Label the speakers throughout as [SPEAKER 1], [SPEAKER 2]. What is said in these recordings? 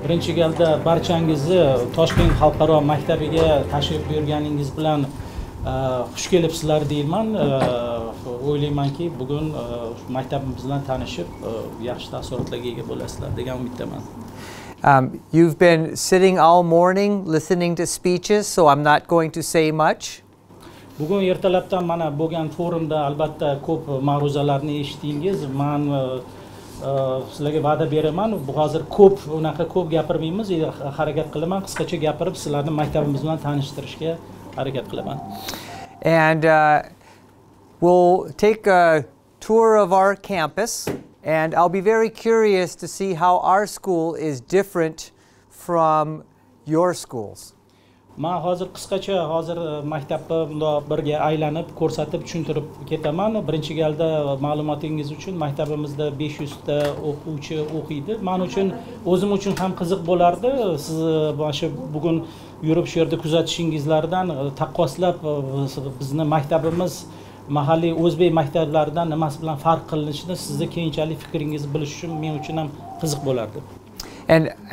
[SPEAKER 1] Birinchi galda barchangizni Toshkent xalqaro maktabiga tashrif buyurganingiz bilan xush kelibsizlar deyman. O'ylaymanki, bugun maktabimiz bilan tanishib, yaxshi taassurotlarga ega bo'lasizlar degan umiddaman.
[SPEAKER 2] You've been sitting all morning listening to speeches, so I'm not going to say much.
[SPEAKER 1] Bugun ertalabdan mana bo'lgan forumda albatta ko'p ma'ruzalarni eshitdingiz. Men sizlarga va'da beraman, bu hozir ko'p gapirmaymiz, harakat qilaman qisqacha gapirib sizlarni maktabimiz bilan tanishtirishga harakat qilaman.
[SPEAKER 2] And we'll take a tour of our campus, and I'll be very curious to see how our school is different from your schools.
[SPEAKER 1] Men hozir qisqacha maktabni birga aylanib, ko'rsatib, tushuntirib ketaman. Birinchi galda ma'lumotingiz uchun maktabimizda 500 ta o'quvchi o'qiydi. Men uchun o'zim uchun ham qiziq bo'lardi. Siz mana bugun yurib shu yerda kuzatishingizlardan taqqoslab bizni maktabimiz mahalliy o'zbek maktablaridan nimasi bilan farq qilinishini sizni keyinchalik fikringizni bilish uchun men uchun ham qiziq bo'lardi.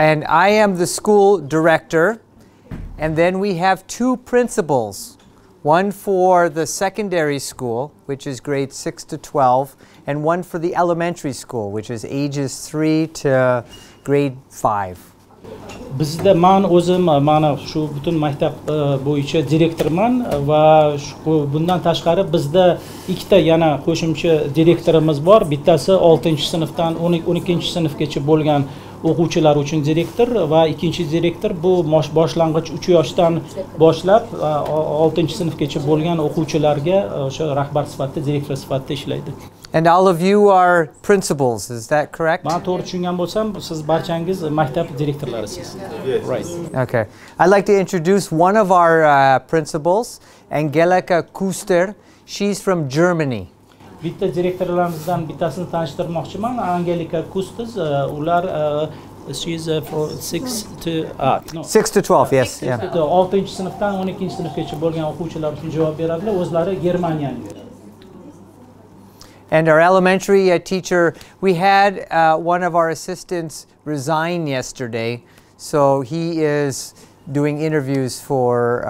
[SPEAKER 2] And I am the school director. And then we have two principals, one for the secondary school, which is grades 6 to 12, and one for the elementary school, which is ages 3 to grade 5.
[SPEAKER 1] Bizda men o'zim mana shu butun maktab bo'yicha direktorman va bundan tashqari bizda ikkita yana qo'shimcha direktorimiz bor. Bittasi 6-sinfdan 12-sinfgacha bo'lgan o'quvchilar uchun direktor va ikkinchi direktor bu boshlang'ich 3 yoshdan boshlab 6-sinfgacha bo'lgan o'quvchilarga o'sha rahbar sifatida, direktor sifatida ishlaydi.
[SPEAKER 2] And all of you are principals, is that correct?
[SPEAKER 1] Men to'g'ri tushungan bo'lsam, siz barchangiz maktab direktorlarisiz. Right.
[SPEAKER 2] Okay. I'd like to introduce one of our principals, Angelika Kuster. She's from Germany.
[SPEAKER 1] Bitta direktorlarimizdan bittasini tanishtirmoqchiman. Angelika Kuster, ular she's from 6 to
[SPEAKER 2] 12, yes.
[SPEAKER 1] 6-sinfdan 12-sinfgacha bo'lgan o'quvchilar uchun javob beradilar. O'zlari Germaniyani.
[SPEAKER 2] And our elementary teacher, we had one of our assistants resign yesterday, so he is doing interviews for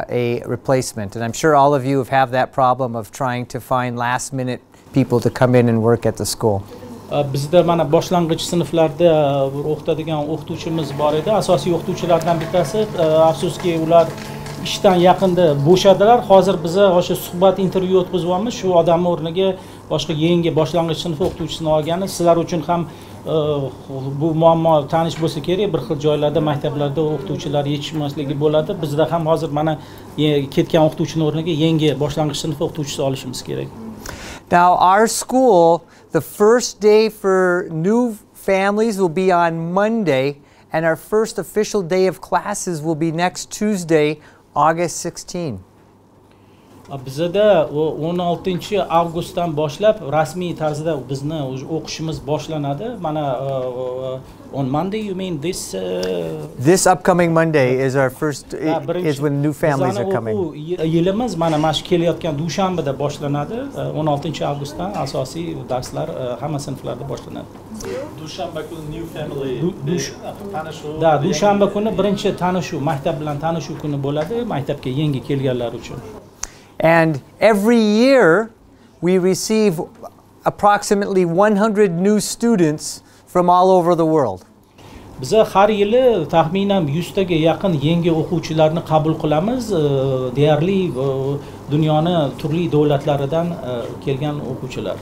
[SPEAKER 2] a replacement. And I'm sure all of you have that problem of trying to find last-minute people to come in and work at the school.
[SPEAKER 1] Bizda mana boshlang'ich sinflarda o'qitadigan o'qituvchimiz bor edi. Asosiy o'qituvchilardan bittasi, afsuski ular ishdan yaqinda bo'shadilar. Hozir biz o'sha suhbat intervyu o'tkazib shu odamning o'rniga boshqa yangi boshlang'ich sinf o'qituvchisini olgani sizlar uchun ham bu muammo tanish bo'lsa kerak. Bir xil joylarda, maktablarda o'qituvchilar yetishmasligi bo'ladi. Bizda ham hozir mana ketgan o'qituvchining o'rniga yangi boshlang'ich sinf o'qituvchisi olishimiz kerak.
[SPEAKER 2] Now our school, the first day for new families will be on Monday, and our first official day of classes will be next Tuesday, August 16.
[SPEAKER 1] Bizda 16-avgustdan boshlab rasmiy tarzda bizni o'qishimiz boshlanadi. Mana on Monday, you mean this?
[SPEAKER 2] This upcoming Monday is our first, is when new families are coming.
[SPEAKER 1] Yilimiz mana shu kelayotgan dushanbada boshlanadi. 16-avgustdan asosiy darslar hamma sinflarda boshlanadi.
[SPEAKER 3] Dushanba kuni new family tanishuv.
[SPEAKER 1] Da, dushanba kuni birinchi tanishuv, maktab bilan tanishuv kuni bo'ladi, maktabga yangi kelganlar uchun.
[SPEAKER 2] And every year we receive approximately 100 new students from all over the world.
[SPEAKER 1] Biz har yili taxminan 100 taga yaqin yangi o'quvchilarni qabul qilamiz. Deyarli dunyoning turli davlatlaridan kelgan o'quvchilar.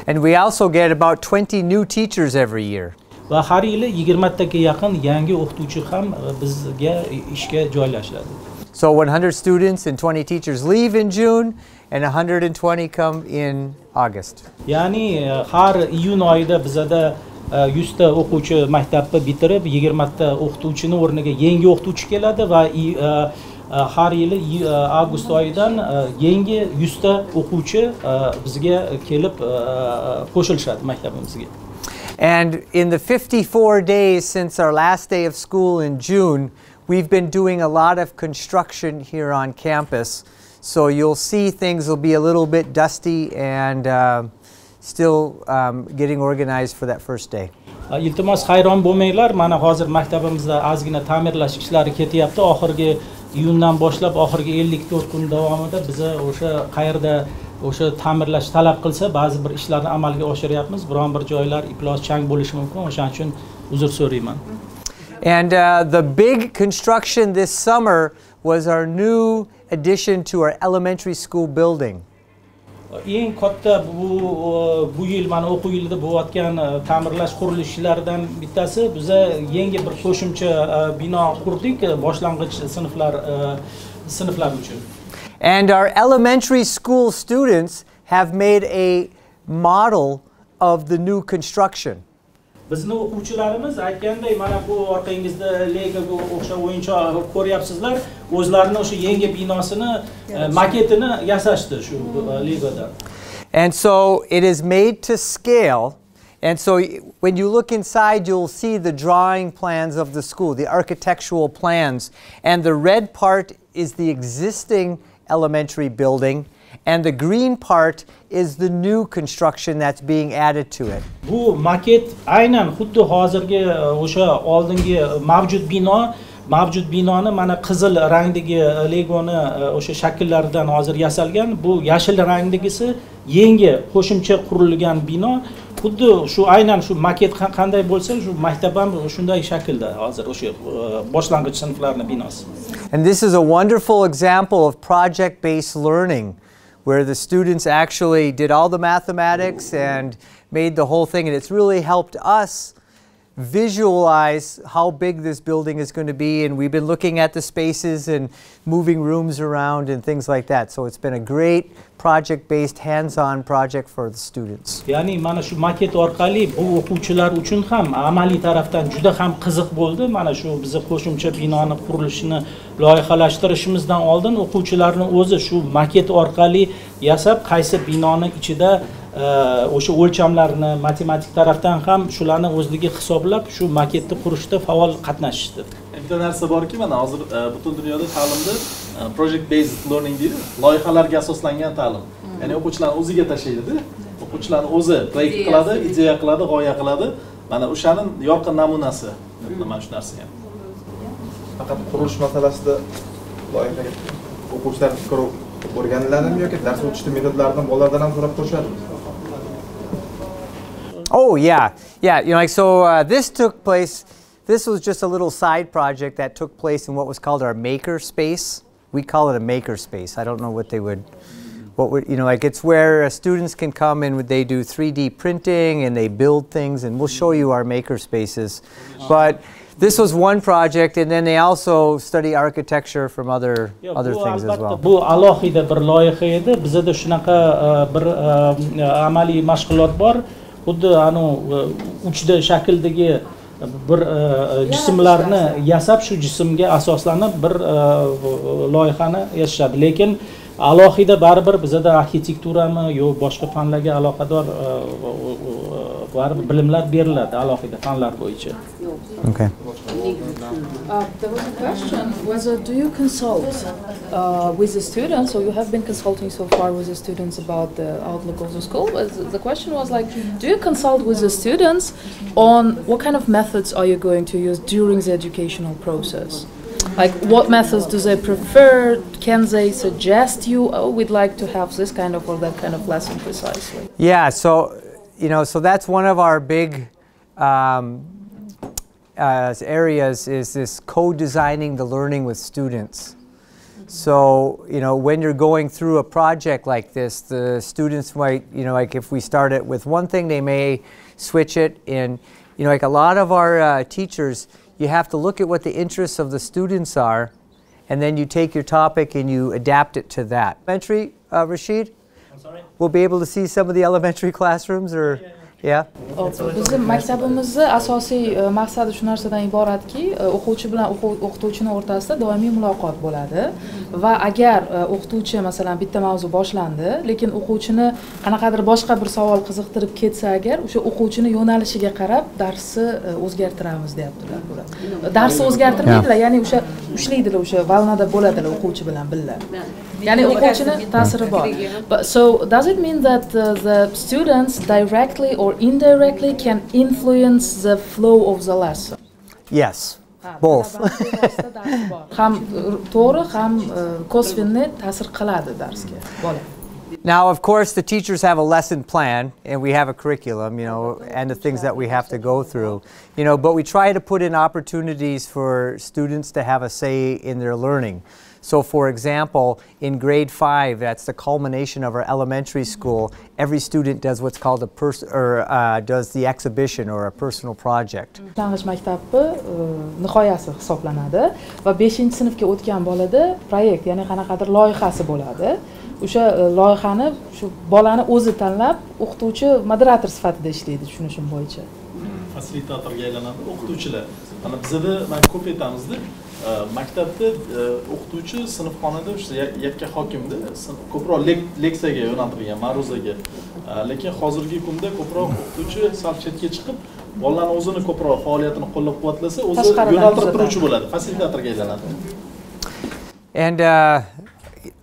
[SPEAKER 2] And we also get about 20 new teachers every year.
[SPEAKER 1] Va har yili 20 taga yaqin yangi o'qituvchi ham bizga ishga joylashadi.
[SPEAKER 2] So 100 students and 20 teachers leave in June, and 120 come in August.
[SPEAKER 1] Ya'ni har iyun oyida bizda 100 ta o'quvchi maktabni bitirib, 20 ta o'qituvchining o'rniga yangi o'qituvchi keladi va har yili avgust oyidan yangi 100 ta o'quvchi bizga kelib qo'shilishadi maktabimizga.
[SPEAKER 2] And in the 54 days since our last day of school in June, we've been doing a lot of construction here on campus, so you'll see things will be a little bit dusty and still getting organized for that first day.
[SPEAKER 1] Iltimos hayron bo'lmanglar, mana hozir maktabimizda ozgina ta'mirlash ishlari ketyapti. Oxirgi iyundan boshlab oxirgi 54 kun davomida biz o'sha qayerda o'sha ta'mirlash talab qilsa, ba'zi bir ishlarni amalga oshiryapmiz. Biron bir joylar iflos chang bo'lishi mumkin. O'shaning uchun uzr so'rayman.
[SPEAKER 2] And the big construction this summer was our new addition to our elementary school building.
[SPEAKER 1] Eng katta bu yil mana o'quv yilida bo'layotgan ta'mirlash qurilish ishlaridan bittasi biz yangi bir qo'shimcha bino qurdik boshlang'ich sinflar uchun.
[SPEAKER 2] And our elementary school students have made a model of the new construction.
[SPEAKER 1] Bizni o'quvchilarimiz aytganday mana bu orqangizda Legoga o'xshab o'yinchoq ko'ryapsizlar, o'zlarini o'sha yangi binosini maketini yasashdi shu Legoda.
[SPEAKER 2] And so it is made to scale. And so when you look inside, you'll see the drawing plans of the school, the architectural plans. And the red part is the existing elementary building. And the green part is the new construction that's being added to it.
[SPEAKER 1] Bu maket aynan xuddi hozirgi o'sha oldingi mavjud binoni mana qizil rangdagi Legoni o'sha shakllaridan hozir yasalgan. Bu yashil rangdagisi yangi qo'shimcha qurilgan bino. Xuddi shu aynan shu maket qanday bo'lsa, shu maktab ham shunday shaklda hozir o'sha boshlang'ich sinflarning binosi.
[SPEAKER 2] And this is a wonderful example of project-based learning, where the students actually did all the mathematics and made the whole thing, and it's really helped us visualize how big this building is going to be, and we've been looking at the spaces and moving rooms around and things like that. So it's been a great project-based, hands-on project for the students.
[SPEAKER 1] Ya'ni mana shu maket orqali bu o'quvchilar uchun ham amaliy tarafdan juda ham qiziq bo'ldi. Mana shu biz qo'shimcha binoni qurilishini loyihalashtirishimizdan oldin o'quvchilarning o'zi shu maket orqali yasab, qaysi binoni ichida o'sha o'lchamlarni matematik tarafdan ham shularni o'zligi hisoblab shu maketni qurishda faol qatnashishdi.
[SPEAKER 3] Bitta narsa borki, mana hozir butun dunyoda ta'limda project based learning deydi, loyihalarga asoslangan ta'lim. Ya'ni o'quvchilarning o'ziga tashlaydi, o'quvchilarning o'zi proyekt qiladi, ideya qiladi, g'oya qiladi. Mana o'shaning yorqin namunasi. Mana shu narsa ham.
[SPEAKER 4] Faqat qurilish masalasida loyihaga o'quvchilar fikr o'rganiladimi yoki dars o'tish metodlaridan bolalardan ham so'rab ko'rishadimi?
[SPEAKER 2] Oh yeah, you know, like so this took place. This was just a little side project that took place in what was called our maker space. We call it a maker space. I don't know what would, you know, like it's where students can come and they do 3D printing and they build things, and we'll show you our maker spaces. But this was one project, and then they also study architecture from other things as well.
[SPEAKER 1] Bu alohida bir loyiha edi. Bizda shunaqa bir amaliy mashg'ulot bor. Xuddi anu uchda shakldagi bir jismlarni yasab, shu jismga asoslanib bir loyihani yashashadi. Lekin alohida baribir bizda arxitekturami yo boshqa fanlarga aloqador baribir bilimlar beriladi alohida fanlar bo'yicha.
[SPEAKER 2] Okay.
[SPEAKER 5] There was a question, whether do you consult with the students, or you have been consulting so far with the students about the outlook of the school? The question was like, do you consult with the students on what kind of methods are you going to use during the educational process? Like, what methods do they prefer? Can they suggest you, oh, we'd like to have this kind of or that kind of lesson precisely?
[SPEAKER 2] Yeah, so, you know, so that's one of our big areas is this co-designing the learning with students. So, you know, when you're going through a project like this, the students might, you know, like if we start it with one thing, they may switch it. And, you know, like a lot of our teachers, you have to look at what the interests of the students are, and then you take your topic and you adapt it to that. Elementary, Rashid?
[SPEAKER 1] I'm sorry?
[SPEAKER 2] We'll be able to see some of the elementary classrooms, or yeah?
[SPEAKER 5] Bizim maktabimizning asosiy maqsadi shu narsadan iboratki, o'quvchi bilan o'qituvchining o'rtasida doimiy muloqot bo'ladi va agar o'qituvchi masalan bitta mavzu boshlandi, lekin o'quvchini qanaqadir boshqa bir savol qiziqtirib ketsa agar, o'sha o'quvchini yo'nalishiga qarab darsni o'zgartiramiz deyaptilar bular. Darsni o'zgartirmaydilar, ya'ni o'sha ushlaydilar, o'sha valnada bo'ladilar o'quvchi bilan birga. ya'ni o'quvchini ta'siri bor. But so does it mean that the students directly or indirectly can influence the flow of the lesson?
[SPEAKER 2] Yes, both.
[SPEAKER 5] ham to'g'ri ham kosvenni ta'sir qiladi darsga bola.
[SPEAKER 2] Now, of course, the teachers have a lesson plan and we have a curriculum, and the things that we have to go through, but we try to put in opportunities for students to have a say in their learning. So, for example, in grade 5, that's the culmination of our elementary school, every student does what's called does the exhibition or a personal project.
[SPEAKER 5] Boshlang'ich maktabi nihoyasi hisoblanadi va 5-sinfga o'tgan bolada proyekt, ya'ni qanaqadir loyihasi bo'ladi. O'sha loyihani shu bolani o'zi tanlab, o'qituvchi moderator sifatida ishlaydi, tushunishim bo'yicha.
[SPEAKER 3] Fasilitatorga aylanadi o'qituvchilar. Mana bizda men ko'p aytamizda, maktabda o'qituvchi sinfxonada o'sha yakka hokimda ko'proq leksiyaga yo'naltirilgan, ma'ruzaga. Lekin hozirgi kunda ko'proq o'qituvchi sal chetga chiqib, bolalarni o'zini ko'proq faoliyatini qo'llab-quvvatlasa, o'zi yo'naltirib turuvchi bo'ladi, fasilitatorga aylanadi.
[SPEAKER 2] And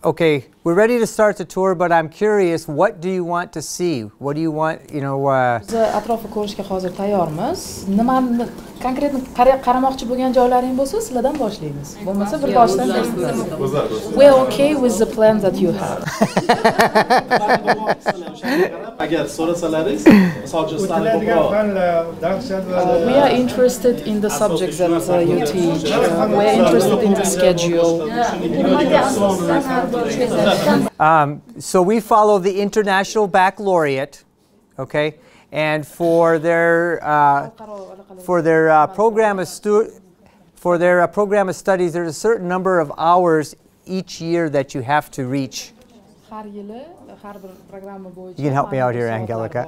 [SPEAKER 2] okay, we're ready to start the tour, but I'm curious, what do you want to see? What do you want,
[SPEAKER 5] Biz atrofni ko'rishga hozir tayyormiz. Nimani konkret qaramoqchi bo'lgan joylaring bo'lsa, sizlardan boshlaymiz. Bo'lmasa bir boshdan We're okay with the plan that you have.
[SPEAKER 3] Agar so'rasalaringiz, masalan,
[SPEAKER 5] we are interested in the subjects that you teach. We are interested in the schedule.
[SPEAKER 2] So we follow the International Baccalaureate, okay, and for their program of studies, there's a certain number of hours each year that you have to reach. You can help me out here, Angelica.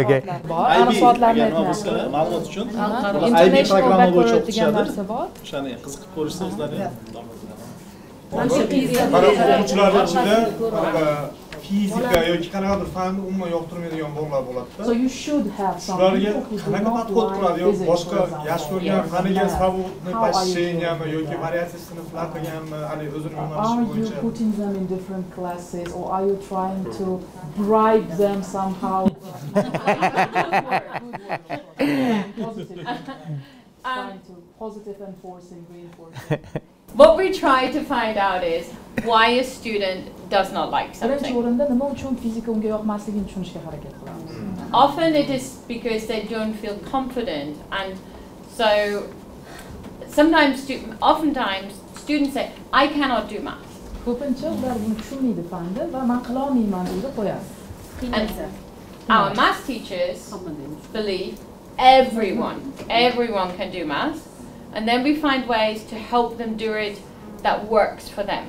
[SPEAKER 2] Okay.
[SPEAKER 3] Ma'lumot uchun IB programma bo'yicha o'qitishadi. O'shani qiziqib ko'rishsangizlar
[SPEAKER 4] o'quvchilar ichida fizika yoki qanaqadir fanni umuman yoqtirmaydigan bolalar bo'ladi-da.
[SPEAKER 5] So you should have some.
[SPEAKER 4] Ularga qanaqa podxod qiladi yoki boshqa yaxshi ko'rgan faniga savodni posheniyami yoki variatsiya sinflar qilganmi, hali o'zini yo'nalishi
[SPEAKER 5] Are you
[SPEAKER 4] bo'yicha.
[SPEAKER 5] putting them in different classes or are you trying to bribe them somehow? Positive enforcing, reinforcing.
[SPEAKER 6] What we try to find out is why a student does not like
[SPEAKER 5] Birinchi
[SPEAKER 6] something.
[SPEAKER 5] o'rinda nima uchun fizika unga yoqmasligini tushunishga harakat qilamiz.
[SPEAKER 6] Often it is because they don't feel confident, and so oftentimes students say, I cannot do math.
[SPEAKER 5] Ko'pincha ular buni tushunmaydi fanni va men qila olmayman deb qo'yadi.
[SPEAKER 6] And our math teachers believe everyone can do math, and then we find ways to help them do it that works for them.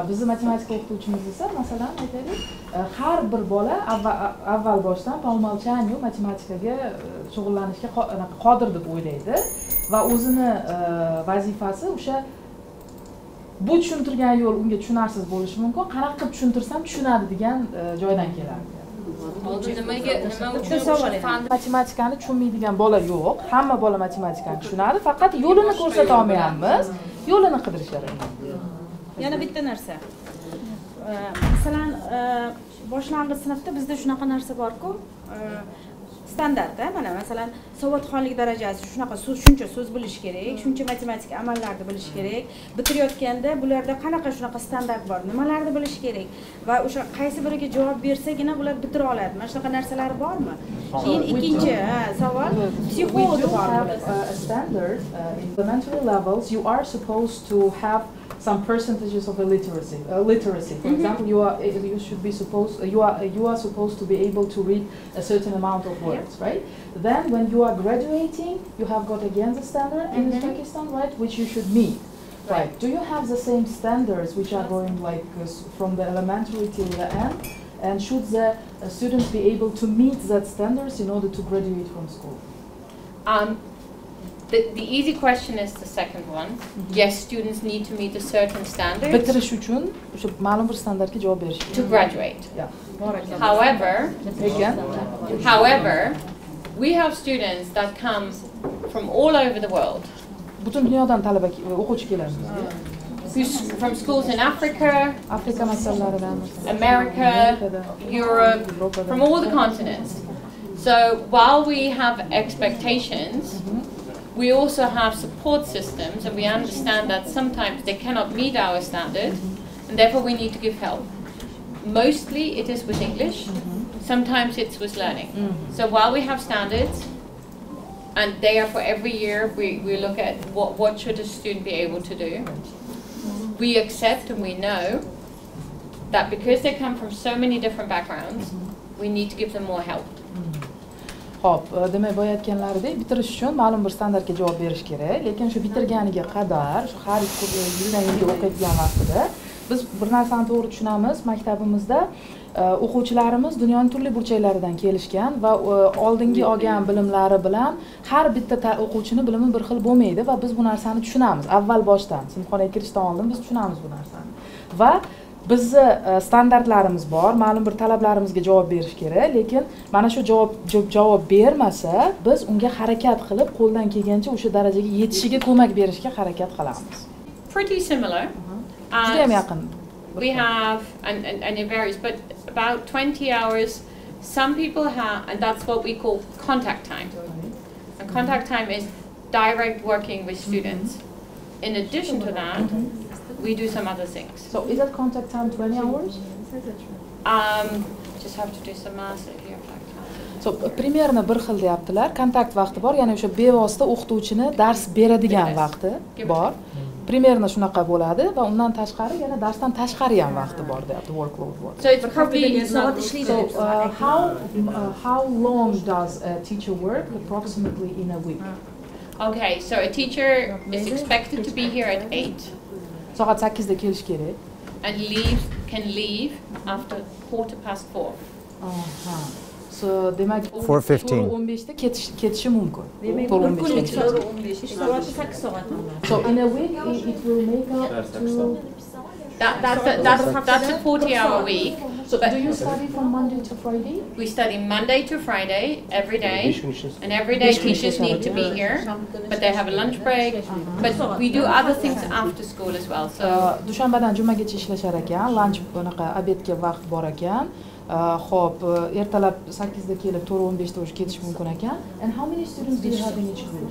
[SPEAKER 5] Bizni matematika o'qituvchimiz esa masalan aytaylik, har bir bola avval boshdan по умолчанию matematikaga shug'ullanishga qodir deb o'ylaydi va o'zini vazifasi o'sha bu tushuntirgan yo'l unga tushunarsiz bo'lishi mumkin, qanaqa qilib tushuntirsam tushunadi degan joydan keladi. Matematikani tushunmaydigan bola yo'q. Hamma bola matematikani tushunadi, faqat yo'lini ko'rsata olmayapmiz. Yo'lini qidirishar.
[SPEAKER 7] Yana bitta narsa. Masalan, boshlang'ich sinfda bizda shunaqa narsa bor-ku, standart, mana masalan, savodxonlik darajasi shunaqa shuncha so'z bilish kerak, shuncha matematik amallarni bilish kerak. Bitirayotganda bularda qanaqa shunaqa standart bor, nimalarni bilish kerak va o'sha qaysi biriga javob bersagina ular bitira oladi. Mana shunaqa narsalar bormi? Keyin ikkinchi savol, psixolog bor.
[SPEAKER 5] Standard in elementary levels you are supposed to have some percentages of literacy. For example, you are supposed to be able to read a certain amount of words, right? Then, when you are graduating, you have got again the standard in Uzbekistan, right, which you should meet. Right. Do you have the same standards which are going like from the elementary till the end? And should the students be able to meet that standards in order to graduate from school?
[SPEAKER 6] The easy question is the second one. Yes, students need to meet a certain standard
[SPEAKER 5] Bitirish uchun o'sha ma'lum bir standardga javob berish
[SPEAKER 6] to graduate.
[SPEAKER 5] Yeah.
[SPEAKER 6] However, we have students that come from all over the world.
[SPEAKER 5] Butun dunyodan talaba o'quvchi keladi bizga.
[SPEAKER 6] who's from schools in Africa,
[SPEAKER 5] Afrika masalalaridan,
[SPEAKER 6] America, Europe, from all the continents. So while we have expectations, we also have support systems, and we understand that sometimes they cannot meet our standard, and therefore we need to give help. Mostly it is with English, sometimes it's with learning. So while we have standards, and they are for every year, we look at what should a student be able to do. We accept and we know that because they come from so many different backgrounds, we need to give them more help.
[SPEAKER 5] Xo'p, demak boya aytganlaridek, bitirish uchun ma'lum bir standartga javob berish kerak, lekin shu bitirganiga qadar, shu har yildan yilga o'qiyotgan vaqtida biz bir narsani to'g'ri tushunamiz, maktabimizda o'quvchilarimiz dunyoning turli burchaklaridan kelishgan va oldingi olgan bilimlari bilan har bitta o'quvchini bilimi bir xil bo'lmaydi va biz bu narsani tushunamiz avval boshdan, sinfxonaga kirishdan oldin biz tushunamiz bu narsani. Va bizni standartlarimiz bor, ma'lum bir talablarimizga javob berish kerak, lekin mana shu javob bermasa, biz unga harakat qilib, qo'ldan kelgancha o'sha darajaga yetishiga ko'mak berishga harakat qilamiz.
[SPEAKER 6] Pretty similar.
[SPEAKER 5] Juda ham yaqin.
[SPEAKER 6] We have, and it varies, but about 20 hours. Some people have, and that's what we call contact time. And contact time is direct working with students. In addition to that, we do some other things.
[SPEAKER 5] So is that contact time 20 hours?
[SPEAKER 6] Just have to do some math here.
[SPEAKER 5] So примерно bir xil deyaptilar. Kontakt vaqti bor, ya'ni o'sha bevosita o'qituvchini dars beradigan vaqti bor. Примерно shunaqa bo'ladi va undan tashqari yana darsdan tashqari ham vaqti bor deyapti, workload bor.
[SPEAKER 6] So it's probably
[SPEAKER 5] how long does a teacher work approximately in a week?
[SPEAKER 6] Okay, so a teacher is expected to be here at 8.
[SPEAKER 5] Soat 8 da kelish kerak.
[SPEAKER 6] And can leave after 4:15.
[SPEAKER 5] So demak
[SPEAKER 2] 4:15
[SPEAKER 5] da ketishi mumkin.
[SPEAKER 7] Demak, 15 soat 8 soat.
[SPEAKER 5] So in a week it will make up to
[SPEAKER 6] That's a 40-hour week.
[SPEAKER 5] So do you study from Monday to Friday?
[SPEAKER 6] We study Monday to Friday every day, and every day teachers need to be here, but they have a lunch break. But we do other things after school as well. So
[SPEAKER 5] dushanbadan jumagacha ishlashar ekan, lunch bunaqa obedga vaqt bor ekan. Xo'p, ertalab 8 da kelib 4:15 da ketish mumkin ekan. And how many students do you have in each group?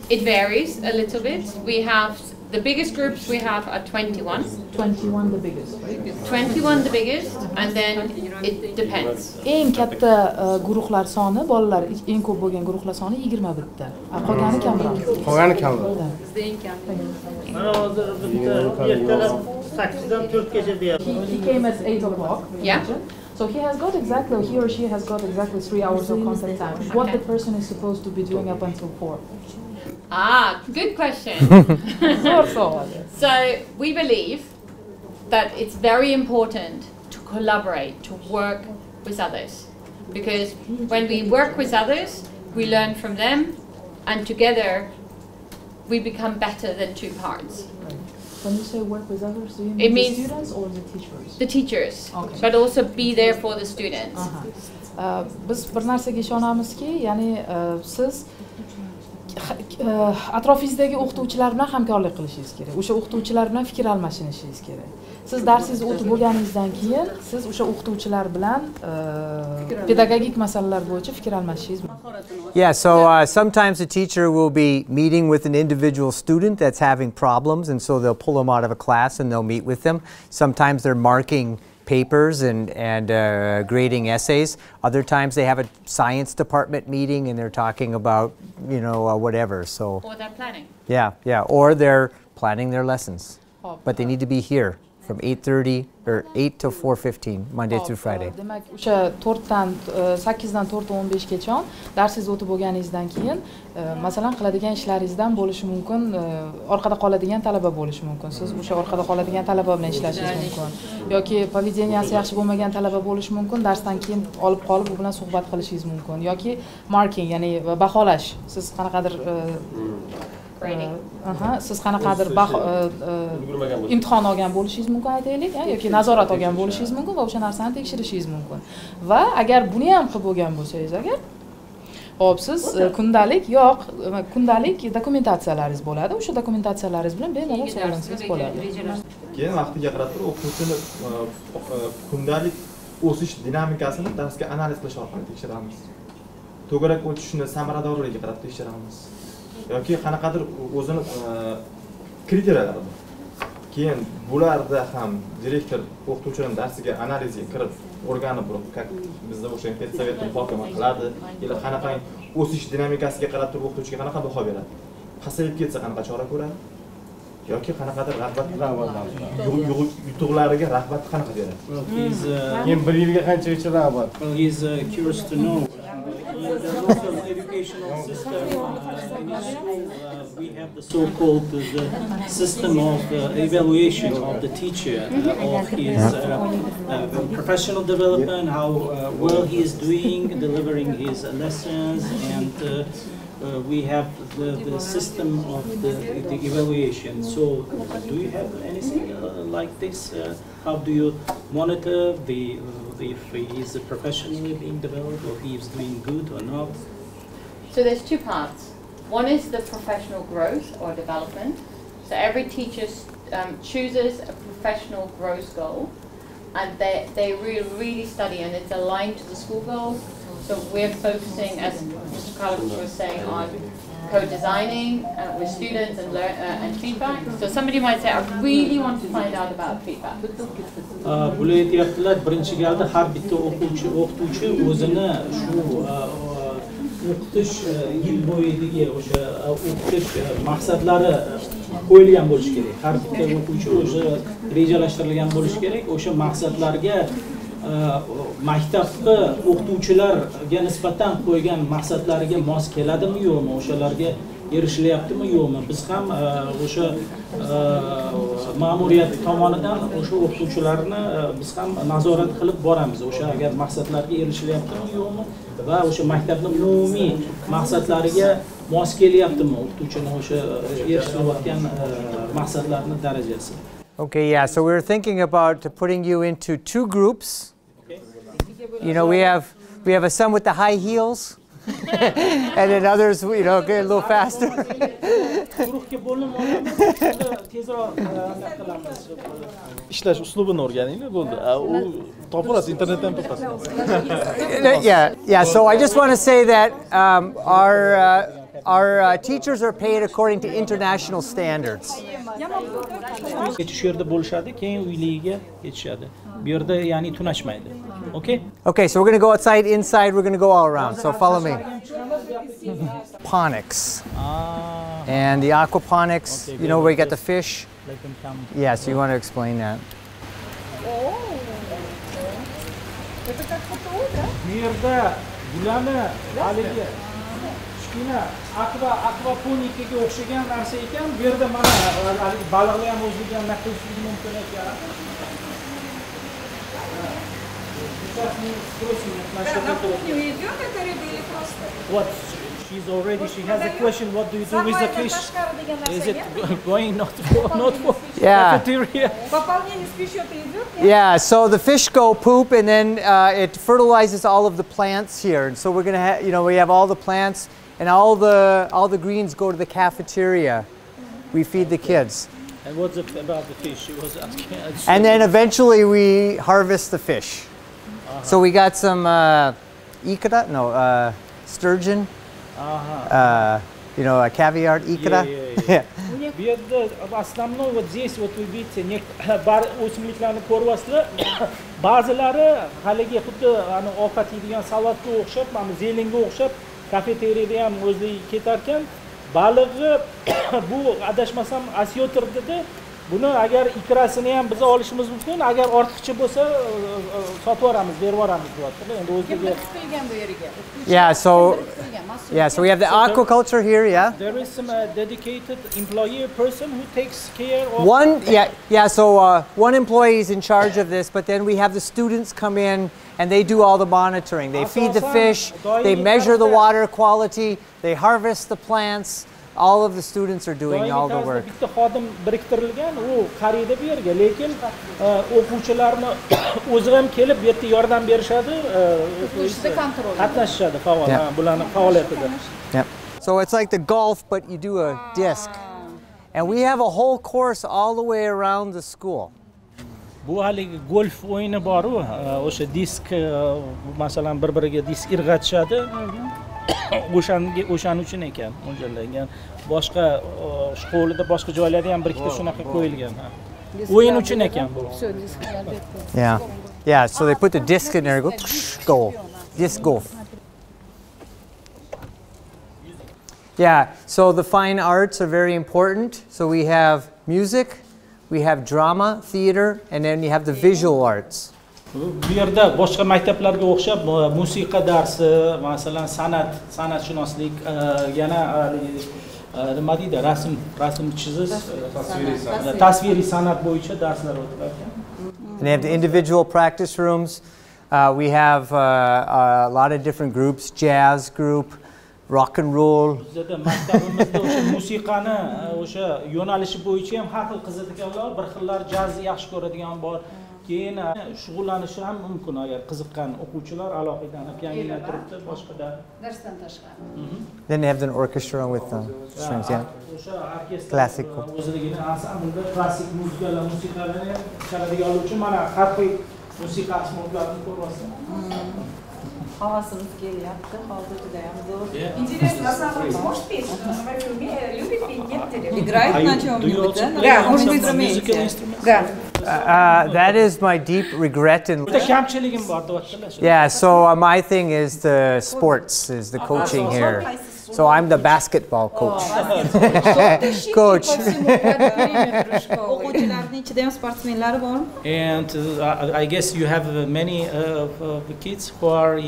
[SPEAKER 6] It varies a little bit. We have the biggest groups we have are 21.
[SPEAKER 5] 21 the biggest.
[SPEAKER 6] 21 the biggest, and then it depends.
[SPEAKER 5] Eng katta guruhlar soni, bolalar eng ko'p bo'lgan guruhlar soni 21 ta. Qolgani kamroq.
[SPEAKER 8] Qolgani kamroq.
[SPEAKER 5] Bizda eng kam.
[SPEAKER 1] Mana hozir bitta ertalab 8 dan 4 gacha deyapti.
[SPEAKER 5] He came at 8 o'clock.
[SPEAKER 6] Yeah.
[SPEAKER 5] So he or she has got exactly 3 hours of contact time. What the person is supposed to be doing up until 4?
[SPEAKER 6] Good question. So we believe that it's very important to collaborate, to work with others. Because when we work with others, we learn from them, and together we become better than two parts.
[SPEAKER 5] When you say work with others, do you
[SPEAKER 6] It
[SPEAKER 5] mean
[SPEAKER 6] means
[SPEAKER 5] the students or the teachers?
[SPEAKER 6] The teachers,
[SPEAKER 5] Okay.
[SPEAKER 6] but also be there for the students.
[SPEAKER 5] Biz bir narsaga ishonamizki, ya'ni siz atrofingizdagi o'qituvchilar bilan hamkorlik qilishingiz kerak. O'sha o'qituvchilar bilan fikr almashinishingiz kerak. Siz darsingizni o'tib bo'lganingizdan keyin siz o'sha o'qituvchilar bilan pedagogik masalalar bo'yicha fikr almashishingiz mumkin.
[SPEAKER 2] Yeah, so sometimes a teacher will be meeting with an individual student that's having problems, and so they'll pull them out of a class and they'll meet with them. Sometimes they're marking papers and grading essays. Other times they have a science department meeting and they're talking about, whatever. So
[SPEAKER 6] Or they're planning.
[SPEAKER 2] Yeah, or they're planning their lessons. But they need to be here from 8:30 or 8 to 4:15 Monday through Friday.
[SPEAKER 5] Demak, o'sha 8 dan 4:15 gacha darsingiz o'tib bo'lganingizdan keyin, masalan, qiladigan ishlaringizdan bo'lishi mumkin, orqada qoladigan talaba bo'lishi mumkin. Siz o'sha orqada qoladigan talaba bilan ishlashingiz mumkin. Yoki povideniyasi yaxshi bo'lmagan talaba bo'lishi mumkin, darsdan keyin olib qolib u bilan suhbat qilishingiz mumkin. Yoki marking, ya'ni baholash. Siz qanaqadir siz qanaqadir imtihon olgan bo'lishingiz mumkin, aytaylik, yoki nazorat olgan bo'lishingiz mumkin va o'sha narsani tekshirishingiz mumkin. Va agar buni ham qilib bo'lgan bo'lsangiz, Hop, siz kundalik yo'q, kundalik dokumentatsiyalaringiz bo'ladi. O'sha dokumentatsiyalaringiz bilan bemalol shug'ullansangiz bo'ladi.
[SPEAKER 4] Keyin vaqtiga qarab turib o'qituvchini kundalik o'sish dinamikasini darsga analiz qilish orqali tekshiramiz. To'garak o'tishini samaradorligiga qarab tekshiramiz. Yoki qanaqadir o'zini kriteriyalar bor. Keyin bularda ham direktor o'qituvchining darsiga analizga kirib, o'rganib turib, bizda o'sha pedsovetni muhokama qiladi, yoki qanaqa o'sish dinamikasiga qarab turib o'qituvchiga qanaqa baho beradi. Pasayib ketsa qanaqa chora ko'radi? Yoki qanaqadir yutuqlariga rag'bat qanaqa beradi?
[SPEAKER 8] Keyin 1 yilga qanchagacha rag'bat?
[SPEAKER 1] He's curious to know. The local educational system in his school, we have the so-called the system of evaluation of the teacher, of his professional development, how well he is doing, delivering his lessons, and we have the system of the evaluation. So, do you have anything like this? How do you monitor if he is professionally being developed, or he is doing good or not?
[SPEAKER 6] So there's two parts. One is the professional growth or development. So every teacher chooses a professional growth goal, and they really study, and it's aligned to the school goals. So we're focusing, as Mr. Carlos was saying, on co-designing with students and feedback. So somebody might say, I really want to find out about feedback.
[SPEAKER 1] Bular aytyaptilar, birinchi galda har bitta o'qituvchi o'zini shu o'qitish yil bo'yidagi o'sha o'qitish maqsadlari qo'yilgan bo'lishi kerak. Har bitta o'quvchi o'sha rejalashtirilgan bo'lishi kerak. O'sha maqsadlarga maktabda o'qituvchilarga nisbatan qo'ygan maqsadlariga mos keladimi yo'qmi, o'shalarga erishilyaptimi yo'qmi, biz ham o'sha ma'muriyat tomonidan o'sha o'qituvchilarni biz ham nazorat qilib boramiz. O'sha agar maqsadlarga erishilyaptimi yo'qmi va o'sha maktabning umumiy maqsadlariga mos kelyaptimi o'qituvchining o'sha erishilayotgan maqsadlarning darajasi.
[SPEAKER 2] Okay, yeah, so we were thinking about putting you into two groups. You know, we have some with the high heels, and then others, you know, get a little faster.
[SPEAKER 3] Ishlash uslubini o'rganinglar bo'ldi. U topilasiz, internetdan topasiz.
[SPEAKER 2] Yeah. So I just want to say that our teachers are paid according to international standards.
[SPEAKER 1] Shu yerda bo'lishadi, keyin uyligiga ketishadi. Bu yerda ya'ni tunashmaydi. Okay?
[SPEAKER 2] Okay, so we're going to go outside, inside, we're going to go all around. So follow me. Aquaponics. And the aquaponics, you know where you get the fish? Yeah, so you want to explain that.
[SPEAKER 1] Bu yerda bularni haligi kichkina akvaponikaga o'xshagan narsa ekan. Bu yerda mana baliqlar ham o'zligi ham naqlishligi mumkin ekan. What? She has a question. What do you do with the fish? Is it going not for cafeteria?
[SPEAKER 2] Yeah, so the fish go poop, and then it fertilizes all of the plants here. And so we're going to have, you know, we have all the plants, and all the greens go to the cafeteria. We feed the kids.
[SPEAKER 1] And what's about the fish? She was asking.
[SPEAKER 2] And then eventually we harvest the fish. So we got some ikra, no, sturgeon, you know, caviar, ikra.
[SPEAKER 1] Yeah. Bu yerda основной вот здесь вот вы видите, o'simliklarni ko'ryapsizlar. Ba'zilari haligi xuddi ovqat yeydigan salatga o'xshab, mana zelinga o'xshab kafeteriyada ham o'zligi ketar ekan. Balig'i bu adashmasam asyotir dedi. Buni agar ikrasini ham biz olishimiz mumkin. Agar ortiqcha bo'lsa sotib yuboramiz, berib yuboramiz deyaptilar. Endi o'ziga.
[SPEAKER 2] Yeah, so we have the aquaculture here, yeah.
[SPEAKER 1] There is some dedicated employee person who takes care of
[SPEAKER 2] So one employee is in charge of this, but then we have the students come in and they do all the monitoring. They feed the fish, they measure the water quality, they harvest the plants, all of the students are doing
[SPEAKER 1] Doimiy
[SPEAKER 2] all the
[SPEAKER 1] tarzda
[SPEAKER 2] work.
[SPEAKER 1] bitta xodim biriktirilgan, u qariydi bu yerga, lekin o'quvchilarni o'zi ham kelib bu yerda yordam berishadi, qatnashishadi faol, bularning faoliyatida.
[SPEAKER 2] Yep. So it's like the golf, but you do a disc. And we have a whole course all the way around the school.
[SPEAKER 1] Bu haligi golf o'yini bor-ku, o'sha disk, masalan, bir-biriga disk irg'atishadi. O'shaning uchun ekan mo'ljallangan. Boshqa shkolada, boshqa joylarda ham bir ikkita shunaqa qo'yilgan. O'yin uchun ekan bu.
[SPEAKER 2] Yeah. Yeah, so they put the disc in there and go, disc golf. Yeah, so the fine arts are very important. So we have music, we have drama, theater, and then you have the visual arts.
[SPEAKER 1] Bu yerda boshqa maktablarga o'xshab musiqa darsi, masalan, san'atshunoslik, yana nima deydi, rasm chizish, tasviriy san'at bo'yicha darslar o'tiladi.
[SPEAKER 2] And they have the individual practice rooms. We have a lot of different groups, jazz group, rock and roll.
[SPEAKER 1] Bizda maktabimizda o'sha musiqani o'sha yo'nalishi bo'yicha ham har xil qiziqganlar, bir xillar jazni yaxshi ko'radigan bor. Keyin shug'ullanishi ham mumkin agar qiziqqan o'quvchilar aloqidan yangilanib turibdi boshqada
[SPEAKER 9] darsdan tashqari.
[SPEAKER 2] Then they have an orchestra with strings, yeah.
[SPEAKER 1] O'sha orkestr
[SPEAKER 2] Classical.
[SPEAKER 1] o'ziligini ansamblda klassik muzikalar, musiqalarni chaladigan uchun mana har xil musiqa asboblarini ko'ryapsiz.
[SPEAKER 9] Havasimiz kelyapti, hozir juda ham zo'r. Интересно, вас может петь? Любит петь, нет? Играет на чем-нибудь, да?
[SPEAKER 1] Да, может быть, musical instrument.
[SPEAKER 9] Да.
[SPEAKER 2] That is my deep regret in.
[SPEAKER 1] Kamchiligim bor deyaptilar.
[SPEAKER 2] Yeah, so my thing is the sports, is the coaching here. So I'm the basketball coach. Coach.
[SPEAKER 7] O'quvchilarning ichida ham sportsmenlar bormi?
[SPEAKER 1] And I guess you have many kids who are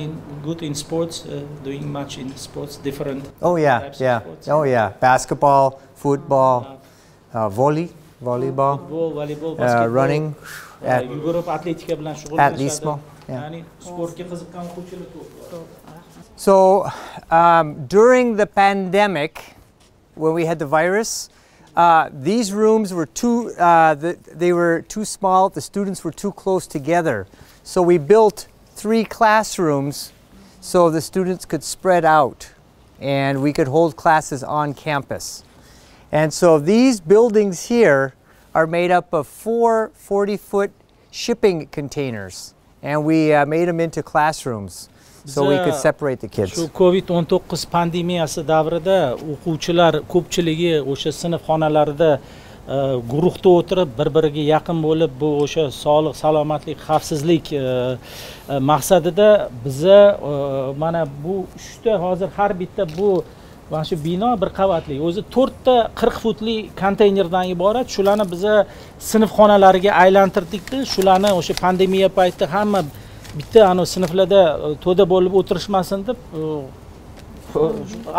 [SPEAKER 1] good in sports, doing much in sports, different.
[SPEAKER 2] Oh yeah,
[SPEAKER 1] types
[SPEAKER 2] yeah.
[SPEAKER 1] of sports.
[SPEAKER 2] Oh yeah, basketball, football, volleyball,
[SPEAKER 1] Volleyball, basketball,
[SPEAKER 2] running,
[SPEAKER 1] yugurib atletika bilan shug'ullanishadi.
[SPEAKER 2] atletismo. Yeah.
[SPEAKER 1] Ya'ni sportga qiziqqan o'quvchilar ko'p.
[SPEAKER 2] So during the pandemic, when we had the virus, these rooms were they were too small. The students were too close together. So we built 3 classrooms so the students could spread out and we could hold classes on campus. And so these buildings here are made up of 4 40-foot shipping containers, and we made them into classrooms. So we could separate the kids.
[SPEAKER 1] Shu COVID-19 pandemiyasi davrida o'quvchilar ko'pchiligi o'sha sinf xonalarida guruhda o'tirib bir-biriga yaqin bo'lib, bu o'sha sog'liq, salomatlik, xavfsizlik maqsadida biza mana bu 3 ta hozir har bitta bu mana shu bino bir qavatli, o'zi 4 ta 40 futli konteynerdan iborat. Shularni biza sinf xonalariga aylantirdik-da. Shularni o'sha pandemiya paytida hamma bitta sinflarda to'da bo'lib o'tirishmasin deb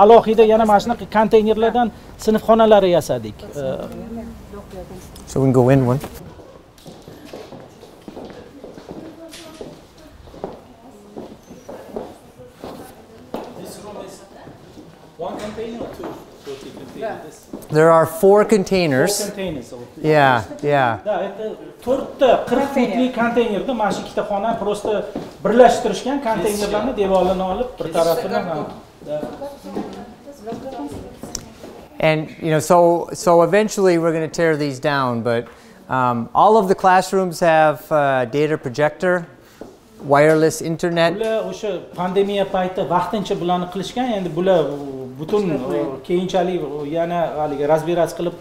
[SPEAKER 1] alohida yana mana shunaqa konteynerlardan sinf xonalari yasadik.
[SPEAKER 2] So we can go in one.
[SPEAKER 1] This room is one container or two?
[SPEAKER 2] There are 4 containers.
[SPEAKER 1] 4 containers.
[SPEAKER 2] Yeah, yeah.
[SPEAKER 1] Da, это 4 ta 40 futli konteynerda mana shu ikkita xona prosta birlashtirishgan konteynerlarni devorlarini olib bir tarafini ham.
[SPEAKER 2] And so eventually we're going to tear these down, but all of the classrooms have data projector, wireless internet.
[SPEAKER 1] Bular o'sha pandemiya paytida vaqtincha bularni qilishgan, endi bular butun keyinchalik yana haliga razbirasi qilib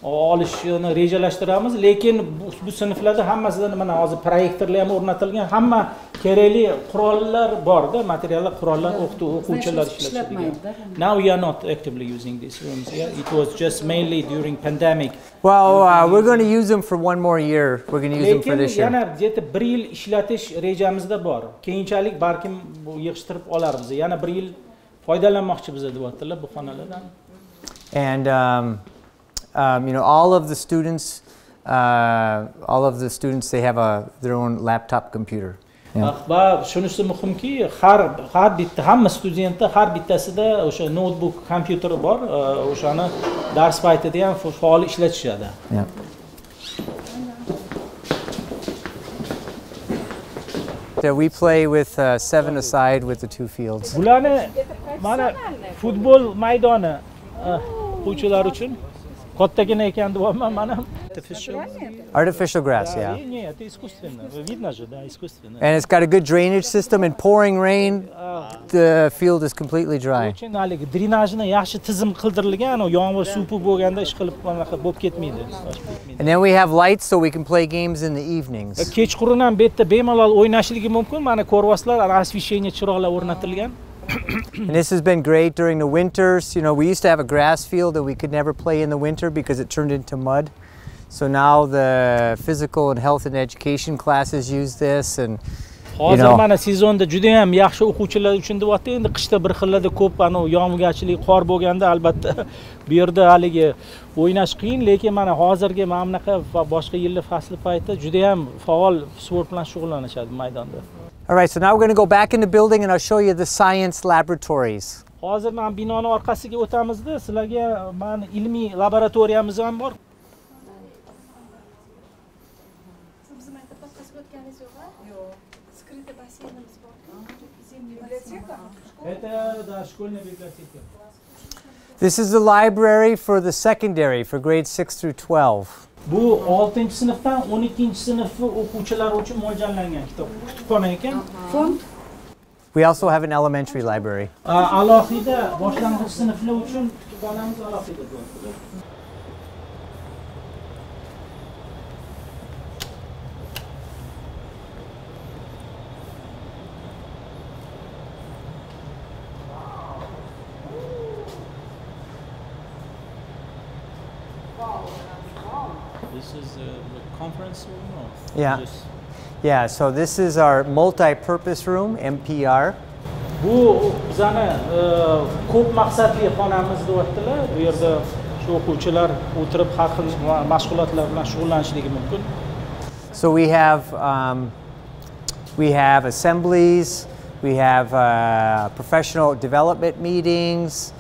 [SPEAKER 1] olishni rejalashtiramiz, lekin bu sinflarda hammasida mana hozir proyektorlar ham o'rnatilgan, hamma kerakli qurollar borda, materiallar, qurollar o'quvchilar ishlatadigan. Now we are not actively using these rooms. Yeah, it was just mainly during pandemic.
[SPEAKER 2] Well, we're going to use them for one more year. We're going to use them for this year.
[SPEAKER 1] Yana jeta 1 yil ishlatish rejamizda bor. Keyinchalik balkim bu yig'ishtirib olarmiz. Yana 1 yil foydalanmoqchi biz deyaptilar bu xonalardan.
[SPEAKER 2] And all of the students they have their own laptop computer.
[SPEAKER 1] Va shunisi muhimki, har bitta hamma studentda har bittasida o'sha notebook kompyuteri bor, o'shani dars paytida ham faol ishlatishadi.
[SPEAKER 2] We play with 7-a-side with the 2 fields.
[SPEAKER 1] Bularni mana futbol maydoni o'quvchilar uchun kattagina ekan deyapman mana.
[SPEAKER 2] Artificial grass, yeah.
[SPEAKER 1] Нет, это искусственно. Видно же, да, искусственно.
[SPEAKER 2] And it's got a good drainage system. In pouring rain, the field is completely dry.
[SPEAKER 1] Очень haligi drenajni yaxshi tizim qildirilgan, yomg'ir suvi bo'lganda ish qilib bunaqa bo'lib ketmaydi.
[SPEAKER 2] And then we have lights so we can play games in the evenings.
[SPEAKER 1] Kechqurun ham bu yerda bemalol o'ynashligi mumkin. Mana ko'ryapsizlar, osveshение chiroqlar o'rnatilgan.
[SPEAKER 2] And this has been great during the winters. You know, we used to have a grass field that we could never play in the winter because it turned into mud. So now the physical and health and education classes use this, and
[SPEAKER 1] hozir mana sezonda juda ham yaxshi o'quvchilar uchun deyapti. Endi qishda bir xillarda ko'p yomg'irchilik, qor bo'lganda albatta bu yerda haligi o'ynash qiyin, lekin mana hozirgi mana bunaqa va boshqa yillar fasli paytida juda ham faol sport bilan shug'ullanishadi maydonda.
[SPEAKER 2] All right, so now we're going to go back in the building and I'll show you the science laboratories.
[SPEAKER 1] Hozir men binoni orqasiga o'tamizda. Sizlarga men ilmiy laboratoriyamiz ham bor.
[SPEAKER 2] This is the library for the secondary for grades 6 through 12.
[SPEAKER 1] Bu 6-sinfdan 12-sinf o'quvchilari uchun mo'ljallangan kutubxona ekan.
[SPEAKER 2] We also have an elementary library.
[SPEAKER 1] Alohida boshlang'ich sinflar uchun kutubxonamiz alohida bor. This is a conference room? Or
[SPEAKER 2] yeah. Yeah, so this is our multi-purpose room, MPR.
[SPEAKER 1] Bu bizani ko'p maqsadli xonamiz deyaptilar. Bu yerda shu o'quvchilar o'tirib har xil mashg'ulotlar bilan shug'ullanishligi mumkin.
[SPEAKER 2] So we have assemblies, we have professional development meetings,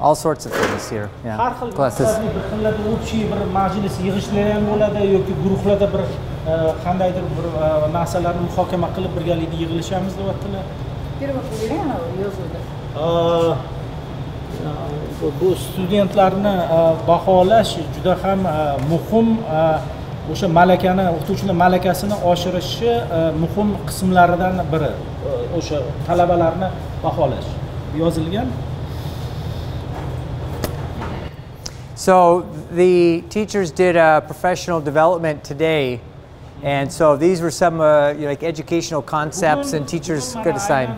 [SPEAKER 2] all sorts of things here. Yeah.
[SPEAKER 1] Har xil maqsadli bir xillarda общий bir majlis yig'ishlar ham bo'ladi yoki guruhlarda bir qandaydir bir narsalarni muhokama qilib birgalikda yig'ilishamiz deyaptilar. Bu studentlarni baholash juda ham muhim, o'sha malakani, o'qituvchilar malakasini oshirishi muhim qismlaridan biri. O'sha talabalarni baholash yozilgan.
[SPEAKER 2] So the teachers did a professional development today, and so these were some like educational concepts and teachers could assign.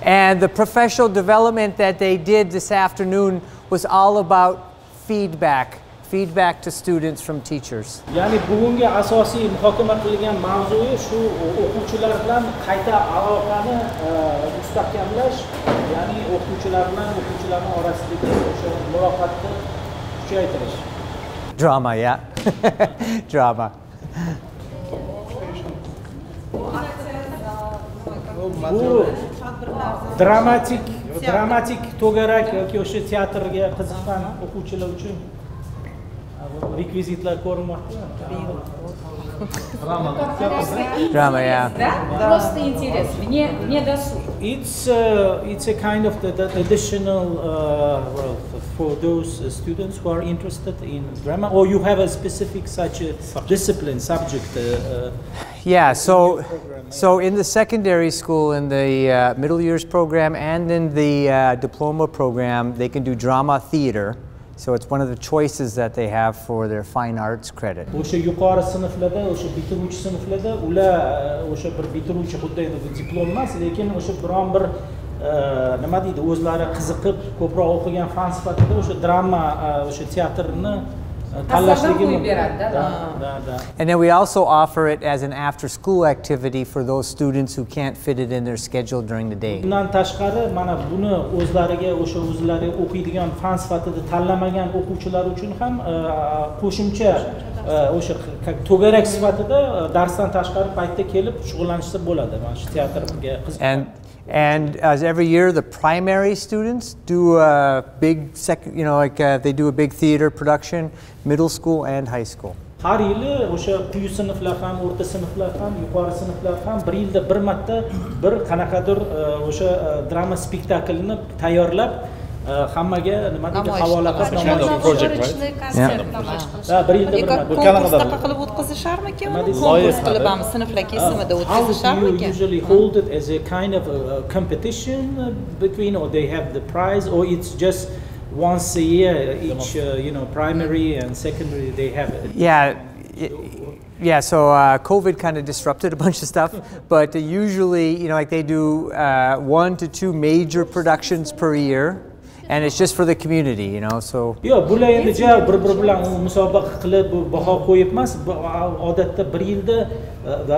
[SPEAKER 2] And the professional development that they did this afternoon was all about feedback to students from teachers.
[SPEAKER 1] Ya'ni bugungi asosiy muhokama qilingan mavzui shu o'quvchilar bilan qayta aloqani mustahkamlash, ya'ni o'quvchilar bilan o'quvchilarning orasidagi o'sha muloqotni kuchaytirish.
[SPEAKER 2] Drama, yeah. Drama.
[SPEAKER 1] Bu dramatik to'garak yoki o'sha teatrga qiziqqan o'quvchilar uchun rekvizitlar ko'rinmoqda.
[SPEAKER 2] Drama, yeah.
[SPEAKER 9] Просто интересно, не досуг.
[SPEAKER 1] It's a kind of the additional for those students who are interested in drama, or you have a specific such a discipline subject.
[SPEAKER 2] Yeah, so in the secondary school, in the middle years program, and in the diploma program, they can do drama theater. So it's one of the choices that they have for their fine arts credit.
[SPEAKER 1] O'sha yuqori sinflarda, o'sha bitiruvchi sinflarda ular o'sha bir bitiruvchi xuddi endi diplom emas, lekin o'sha biron bir nima deydi, o'zlari qiziqib ko'proq o'qigan fan sifatida o'sha drama, o'sha teatrni tanlashligi mumkin.
[SPEAKER 2] And then we also offer it as an after-school activity for those students who can't fit it in their schedule during the day.
[SPEAKER 1] Bundan tashqari mana buni o'zlariga o'zlari o'qiydigan fan sifatida tanlamagan o'quvchilar uchun ham qo'shimcha o'sha to'garak sifatida darsdan tashqari paytda kelib shug'ullanishsa bo'ladi. Mana shu teatrga qiziqib.
[SPEAKER 2] And as every year, the primary students do a big, they do a big theater production, middle school and high school.
[SPEAKER 1] Har yili o'sha quyi sinflar ham, o'rta sinflar ham, yuqori sinflar ham bir yilda bir marta bir qanaqadir o'sha drama spektaklni tayyorlab hammaga nima deydi havola qilib bir yilda bir
[SPEAKER 9] marta qilib o'tkazisharmikan uni konkurs qilib ham sinflar kesimida o'tkazisharmikan
[SPEAKER 1] usually hold it as a kind of a competition between or they have the prize or it's just once a year each primary and secondary they have it.
[SPEAKER 2] Yeah, so COVID kind of disrupted a bunch of stuff, but usually, like they do 1 to 2 major productions per year. And it's just for the community, so.
[SPEAKER 1] Yo'q, bular endi bir bilan musobaqa qilib baho qo'yib emas, odatda bir yilda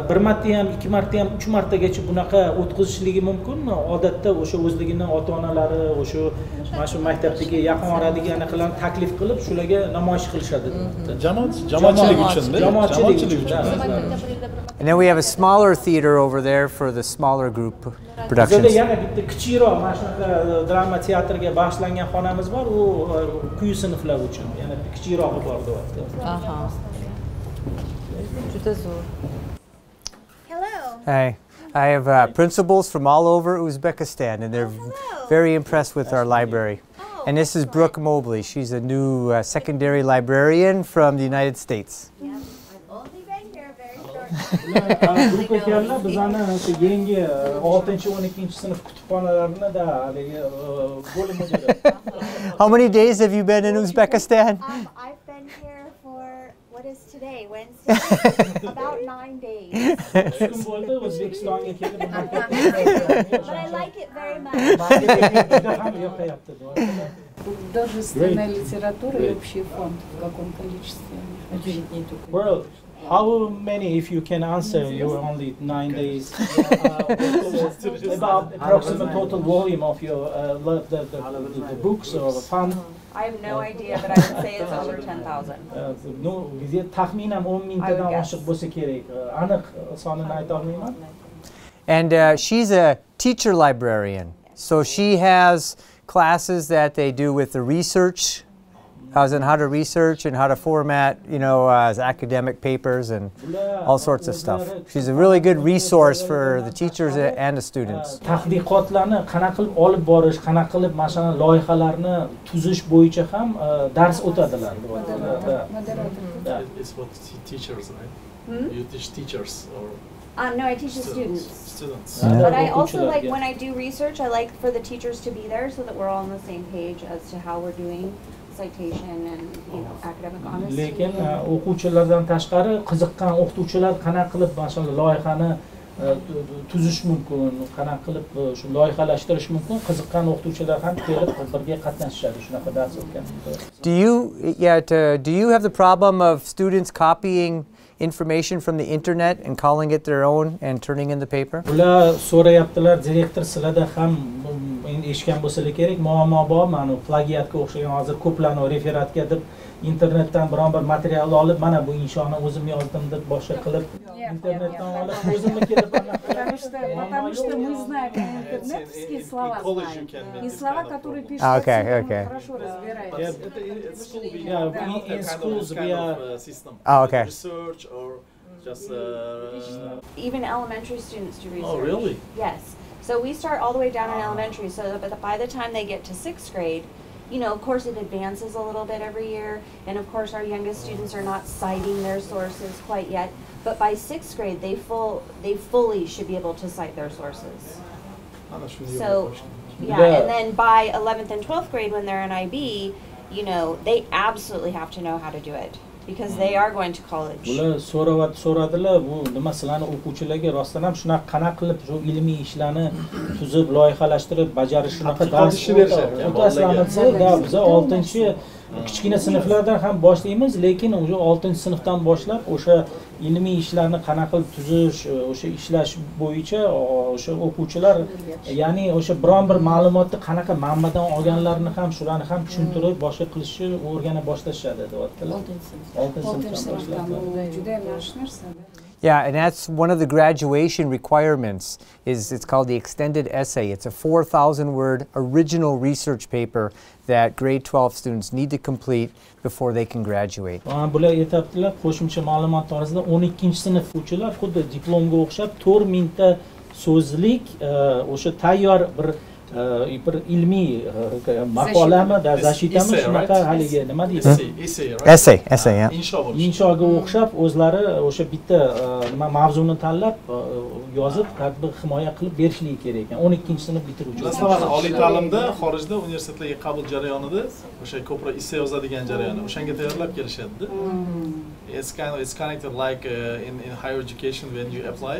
[SPEAKER 1] bir marta ham, 2 marta ham, 3 martagacha bunaqa o'tkazishligi mumkin. Odatda o'sha o'zligining ota-onalari, o'sha mana shu maktabdagi yaqin oradagi anaqalarni taklif qilib, shularga namoyish qilishadi.
[SPEAKER 3] Jamoatchilik uchun.
[SPEAKER 2] And then we have a smaller theater over there for the smaller group productions.
[SPEAKER 1] Yana bitta kichikroq mana shunaqa drama teatrga bag'ishlangan xonamiz bor, u quyi sinflar uchun. Yana kichikrog'i bor deyapti.
[SPEAKER 9] Aha. Juda zo'r.
[SPEAKER 10] Hello.
[SPEAKER 2] Hi. I have principals from all over Uzbekistan, and they're very impressed with our library. And this is Brooke Mobley. She's a new secondary librarian from the United States.
[SPEAKER 1] Bizani yangi 6-12 sinf kutubxonalarida bo'lim mudiri.
[SPEAKER 2] How many days have you been in Uzbekistan?
[SPEAKER 10] I've been here for what is today, Wednesday? About 9 days. But I like it very much.
[SPEAKER 5] Художественная литература и общий фонд в каком количестве?
[SPEAKER 1] Well, how many, if you can answer, you're only 9 days, about approximate total volume of your the books or fund?
[SPEAKER 9] I have no idea, but I would say it's over 10,000.
[SPEAKER 1] No, taxminan 10,000 dan oshiq bo'lsa kerak. Aniq sonini ayta olmayman.
[SPEAKER 2] And she's a teacher librarian, so she has classes that they do with the research, as in how to research and how to format, as academic papers and all sorts of stuff. She's a really good resource for the teachers and the students.
[SPEAKER 1] Tadqiqotlarni qanaqa qilib olib borish, qanaqa qilib masalan loyihalarni tuzish bo'yicha ham dars o'tadilar.
[SPEAKER 3] It's what teachers, right? You teach teachers or
[SPEAKER 10] no, I teach the students.
[SPEAKER 3] But
[SPEAKER 10] I also like when I do research, I like for the teachers to be there so that we're all on the same page as to how we're doing citation and academic honesty.
[SPEAKER 1] Lekin o'quvchilardan tashqari qiziqqan o'qituvchilar qanaqa qilib masalan loyihani tuzish mumkin, qanaqa qilib shu loyihalashtirish mumkin, qiziqqan o'qituvchilar ham kelib birga qatnashishadi shunaqa dars o'tgan.
[SPEAKER 2] Do you have the problem of students copying information from the internet and calling it their own and turning in the paper?
[SPEAKER 1] Ular so'rayaptilar, direktor sizlarda ham endi eshitgan bo'lsa kerak, muammo bor, mana plagiatga o'xshagan hozir ko'plarni referatga deb internetdan biron bir material olib, mana bu inshoni o'zim yozdim deb boshqa qilib internetdan olib o'zimniki deb
[SPEAKER 5] Потому что мы знаем интернетовские слова знаем. И слова, которые пишут, хорошо разбираемся.
[SPEAKER 1] In schools we are
[SPEAKER 3] system.
[SPEAKER 2] Okay.
[SPEAKER 3] Research or just
[SPEAKER 10] Even elementary students do research.
[SPEAKER 3] Oh, really?
[SPEAKER 10] Yes. So we start all the way down in elementary, so that by the time they get to 6th grade, of course it advances a little bit every year, and of course our youngest students are not citing their sources quite yet, but by 6th grade they fully should be able to cite their sources. So, and then by 11th and 12th grade when they're in IB, they absolutely have to know how to do it. Because they are going to college.
[SPEAKER 1] Bular so'radilar, bu nima sizlarni o'quvchilarga rostdan ham shunaqa qanaqa qilib shu ilmiy ishlarni tuzib, loyihalashtirib, bajarish shunaqa dars berishadi. Biz Kichkina sinflardan ham boshlaymiz, lekin o'sha 6-sinfdan boshlab o'sha ilmiy ishlarni qanaqa qilib tuzish, o'sha ishlash bo'yicha o'sha o'quvchilar, ya'ni o'sha biron bir ma'lumotni qanaqa manbadan olganlarini ham, shularni ham tushuntirib, boshqa qilishni o'rgana boshlashadi, deyaptilar. 6-sinfdan boshlab.
[SPEAKER 9] Juda ham yaxshi narsa.
[SPEAKER 2] Yeah, and that's one of the graduation requirements. It's called the extended essay. It's a 4,000-word original research paper that grade 12 students need to complete before they can graduate.
[SPEAKER 1] Bular aytibdilar, qo'shimcha ma'lumot orasida 12-sinf o'quvchilar xuddi diplomga o'xshab 4000 ta so'zlik o'sha tayyor bir ilmiy maqolami, zashitami shunaqa haligi nima deydi?
[SPEAKER 2] Essay, yeah.
[SPEAKER 1] Inshoga o'xshab o'zlari o'sha bitta nima mavzuni tanlab yozib, tadbiq himoya qilib berishligi kerak ekan. 12-sinf bitiruvchilar.
[SPEAKER 3] Masalan, oliy ta'limda, xorijda universitetlarga qabul jarayonida o'sha ko'proq essay yozadigan jarayoni, o'shanga tayyorlab kelishadi. It's connected like in higher education when you apply,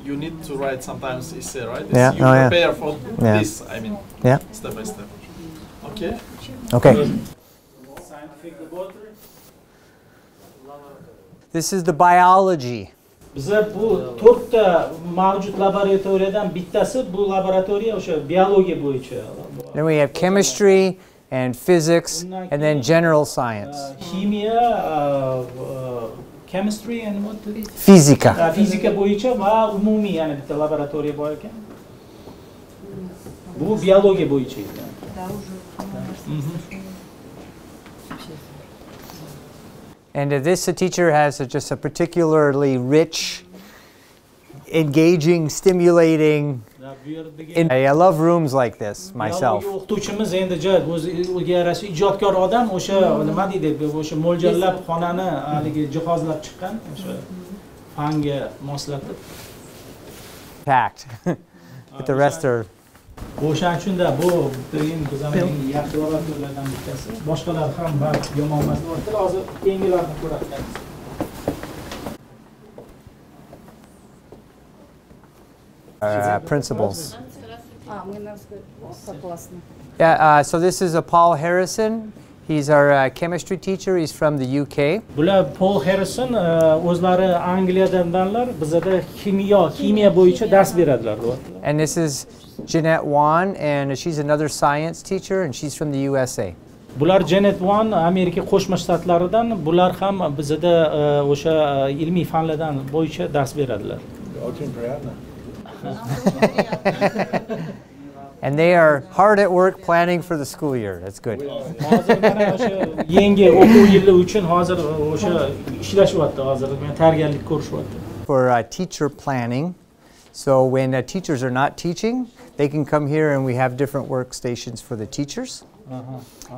[SPEAKER 3] you need to write sometimes essay, right?
[SPEAKER 2] Yeah.
[SPEAKER 3] You prepare for this, I mean, step by step. Okay.
[SPEAKER 1] Scientific laboratory.
[SPEAKER 2] This is the biology.
[SPEAKER 1] Biza bu 4 ta mavjud laboratoriyadan bittasi bu laboratoriya o'sha biologiya bo'yicha.
[SPEAKER 2] Then we have chemistry and physics and then general science.
[SPEAKER 1] Chemiya, chemistry and what?
[SPEAKER 2] Fizika.
[SPEAKER 1] Fizika bo'yicha va umumiy yana bitta laboratoriya bor ekan. Bu biologiya bo'yicha ekan.
[SPEAKER 2] And this teacher has just a particularly rich, engaging, stimulating. I love rooms like this myself.
[SPEAKER 1] O'qituvchimiz endi o'ziga yarasha ijodkor odam, o'sha nima deydi, o'sha mo'ljallab xonani haligi jihozlab chiqqan, o'sha fanga moslatib.
[SPEAKER 2] Packed. But the rest are.
[SPEAKER 1] O'shaning uchun-da bu bizning yaxshi laboratoriyalardan bittasi. Boshqalar ham bor, yomon emas. Hozir yangilarni ko'ramiz.
[SPEAKER 2] Principles. Yeah, so this is Paul Harrison. He's our chemistry teacher. He's from the UK.
[SPEAKER 1] Bular Paul Harrison o'zlari Angliyadanlar, bizada kimyo bo'yicha dars beradilar.
[SPEAKER 2] And this is Jeanette Wan, and she's another science teacher, and she's from the USA.
[SPEAKER 1] Bular Jeanette Wan Amerika Qo'shma Shtatlaridan, bular ham bizada o'sha ilmiy fanlardan bo'yicha dars beradilar.
[SPEAKER 2] And they are hard at work planning for the school year. That's good.
[SPEAKER 1] Hozir mana o'sha yangi o'quv yili uchun hozir o'sha ishlashyapti, hozir tayyorgarlik ko'rishyapti.
[SPEAKER 2] For teacher planning. So when teachers are not teaching, they can come here and we have different workstations for the teachers.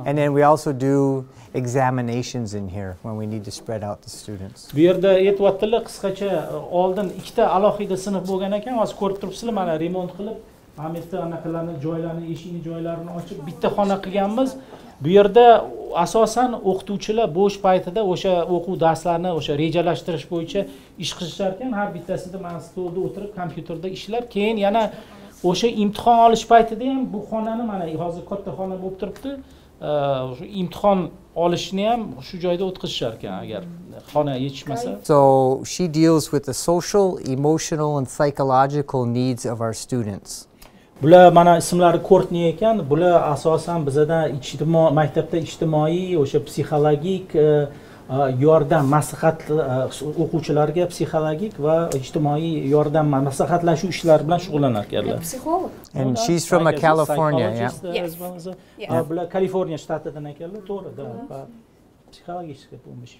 [SPEAKER 2] And then we also do examinations in here when we need to spread out the students.
[SPEAKER 1] Bu yerda aytibdilar qisqacha oldin ikkita alohida sinf bo'lgan ekan, hozir ko'rib turibsizlar, mana remont qilib, mana yerda anaqalarni joylarini, eshikni joylarini ochib bitta xona qilganmiz. Bu yerda asosan o'qituvchilar bo'sh paytida o'sha o'quv darslarini o'sha rejalashtirish bo'yicha ish qilishar ekan, har bittasida mana stolda o'tirib kompyuterda ishlab, keyin yana o'sha imtihon olish paytida ham bu xonani mana hozir katta xona bo'lib turibdi. Shu imtihon olishni ham shu joyda o'tkazishar ekan agar xona yetishmasa.
[SPEAKER 2] So she deals with the social, emotional and psychological needs of our students.
[SPEAKER 1] Bular mana ismlari Courtney ekan. Bular asosan bizada maktabda ijtimoiy, o'sha psixologik yordam, maslahat o'quvchilarga psixologik va ijtimoiy yordam, maslahatlashuv ishlari bilan shug'ullanar ekanlar.
[SPEAKER 9] Psixolog.
[SPEAKER 2] And she's from California,
[SPEAKER 1] yeah. Bular Kaliforniya shtatidan ekanlar, to'g'ri, psixologik pomosh.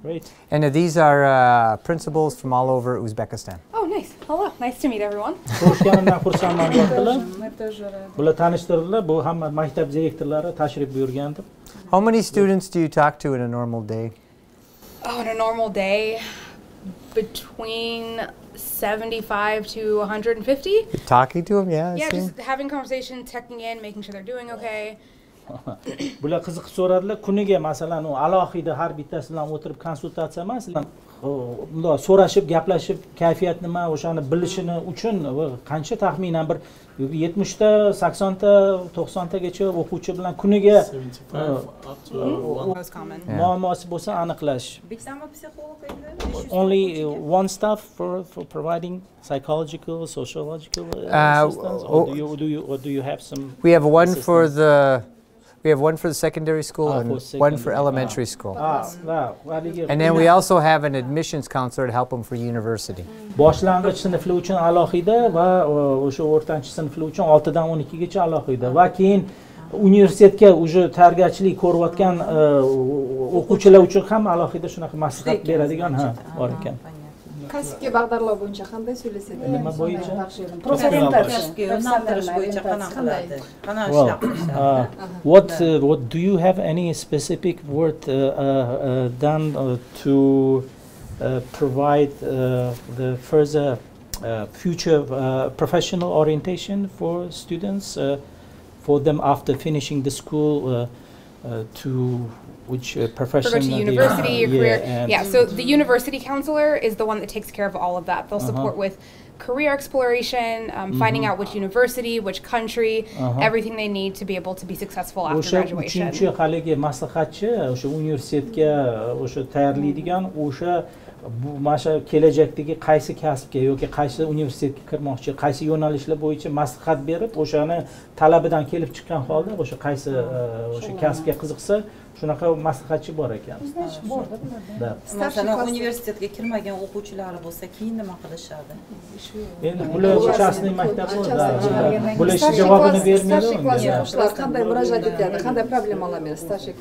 [SPEAKER 1] Great.
[SPEAKER 2] And these are principals from all over Uzbekistan.
[SPEAKER 9] Oh, nice. Hello. Nice to meet everyone.
[SPEAKER 1] Ko'rishganimdan xursandman deyaptilar. Bular tanishtirdilar. Bu hamma maktab direktorlari tashrif buyurgandi.
[SPEAKER 2] How many students do you talk to in a normal day?
[SPEAKER 11] Oh, in a normal day, between 75 to 150.
[SPEAKER 2] You're talking to them, yeah?
[SPEAKER 11] Yeah, just having conversations, checking in, making sure they're doing okay.
[SPEAKER 1] Bular qiziqib so'radilar, kuniga masalan u alohida har bittasi bilan o'tirib konsultatsiya emas, bunday so'rashib, gaplashib, kayfiyat nima, o'shani bilishini uchun qancha taxminan bir 70 ta, 80 ta, 90 tagacha o'quvchi bilan kuniga muammosi bo'lsa aniqlash. Only one staff for providing psychological, sociological assistance, or do you have some?
[SPEAKER 2] We have one for the secondary school and one for elementary school. And then we also have an admissions counselor to help them for university.
[SPEAKER 1] Boshlang'ich sinflar uchun alohida va o'sha o'rtanchi sinflar uchun 6 dan 12 gacha alohida va keyin universitetga uje tarbiyachilik ko'rayotgan o'quvchilar uchun ham alohida shunaqa maslahat beradigan bor ekan.
[SPEAKER 9] Kasbga bag'darlar bo'yicha qanday so'rasada?
[SPEAKER 1] Nima bo'yicha?
[SPEAKER 9] Professional bo'yicha qanaqa
[SPEAKER 1] What do you have any specific work done to provide the further future professional orientation for students for them after finishing the school to which profession?
[SPEAKER 11] Go to university, career. Yeah, so the university counselor is the one that takes care of all of that. They'll support with career exploration, finding out which university, which country, everything they need to be able to be successful after graduation.
[SPEAKER 1] Uchinchi haligi maslahatchi o'sha universitetga o'sha tayyorlaydigan o'sha mana shu kelajakdagi qaysi kasbga yoki qaysi universitetga kirmoqchi, qaysi yo'nalishlar bo'yicha maslahat berib, o'shani talabidan kelib chiqqan holda o'sha qaysi o'sha kasbga qiziqsa, shunaqa maslahatchi bor ekan.
[SPEAKER 9] Masalan, universitetga kirmagan o'quvchilari bo'lsa, keyin nima qilishadi?
[SPEAKER 1] Endi bular частный maktablarda bular javobini bermaydi.
[SPEAKER 9] Qanday murojaat etadi? Qanday problemalarga stajga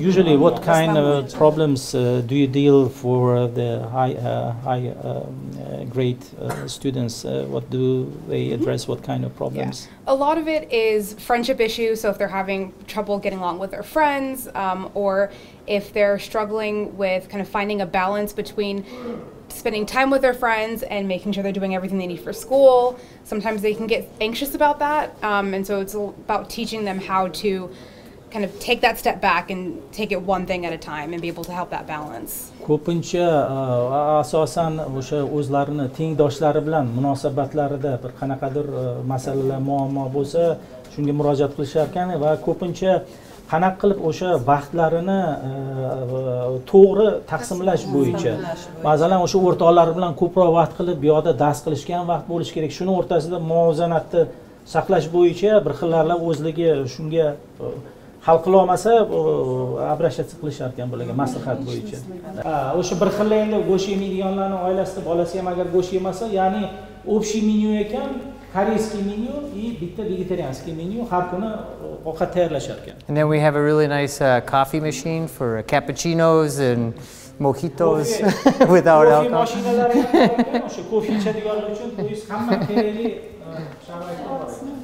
[SPEAKER 1] Usually what kind of problems do you deal for the high grade students? What do they address? What kind of problems?
[SPEAKER 11] A lot of it is friendship issues, so if they're having trouble getting along with their friends, or if they're struggling with kind of finding a balance between spending time with their friends and making sure they're doing everything they need for school. Sometimes they can get anxious about that, and so it's about teaching them how to kind of take that step back and take it one thing at a time and be able to help that balance.
[SPEAKER 1] Ko'pincha asosan o'sha o'zlarini tengdoshlari bilan munosabatlarida bir qanaqadir masalalar, muammo bo'lsa, shunga murojaat qilishar ekan va ko'pincha qanaqa qilib o'sha vaqtlarini to'g'ri taqsimlash bo'yicha. Masalan, o'sha o'rtoqlari bilan ko'proq vaqt qilib, bu yoqda dars qilishgan vaqt bo'lishi kerak. Shuni o'rtasida muvozanatni saqlash bo'yicha bir xillarla o'zligi shunga hal qila olmasa, обращаться qilishar ekan bularga maslahat bo'yicha. O'sha bir xil endi go'sht yemaydiganlarning oilasida bolasi ham agar go'sht yemasa, ya'ni общий menyu ekan, koreyskiy menyu и bitta vegetarianskiy menyu har kuni ovqat tayyorlashar ekan.
[SPEAKER 2] And then we have a really nice coffee machine for cappuccinos and mojitos without alcohol.
[SPEAKER 1] Mashinalari ham bor ekan, o'sha kofe ichadiganlar uchun bu hamma kerakli sharoitlar bor ekan.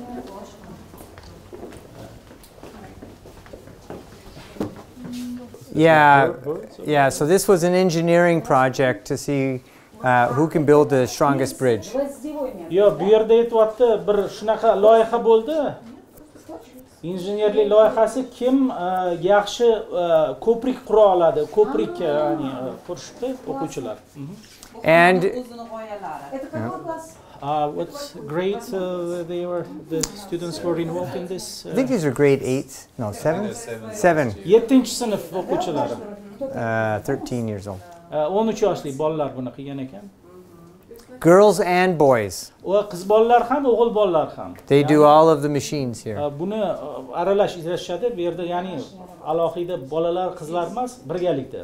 [SPEAKER 2] Yeah. So this was an engineering project to see who can build the strongest bridge.
[SPEAKER 1] Yo, bu yerda aytyapti, bir shunaqa loyiha bo'ldi. Injenerlik loyihasi kim yaxshi ko'prik qura oladi, ko'prik ya'ni qurishdi o'quvchilar.
[SPEAKER 2] And
[SPEAKER 1] what's great the students were involved in this.
[SPEAKER 2] I think these are grade 8, no 7. 7.
[SPEAKER 1] 7-chi sinf o'quvchilari.
[SPEAKER 2] 13 years old.
[SPEAKER 1] 13 yoshli bolalar buni qilgan ekan.
[SPEAKER 2] Girls and boys.
[SPEAKER 1] Qiz bolalar ham, o'g'il bolalar ham.
[SPEAKER 2] They do all of the machines here.
[SPEAKER 1] Buni aralash ishlashadi. Bu yerda ya'ni alohida bolalar, qizlar emas, birgalikda.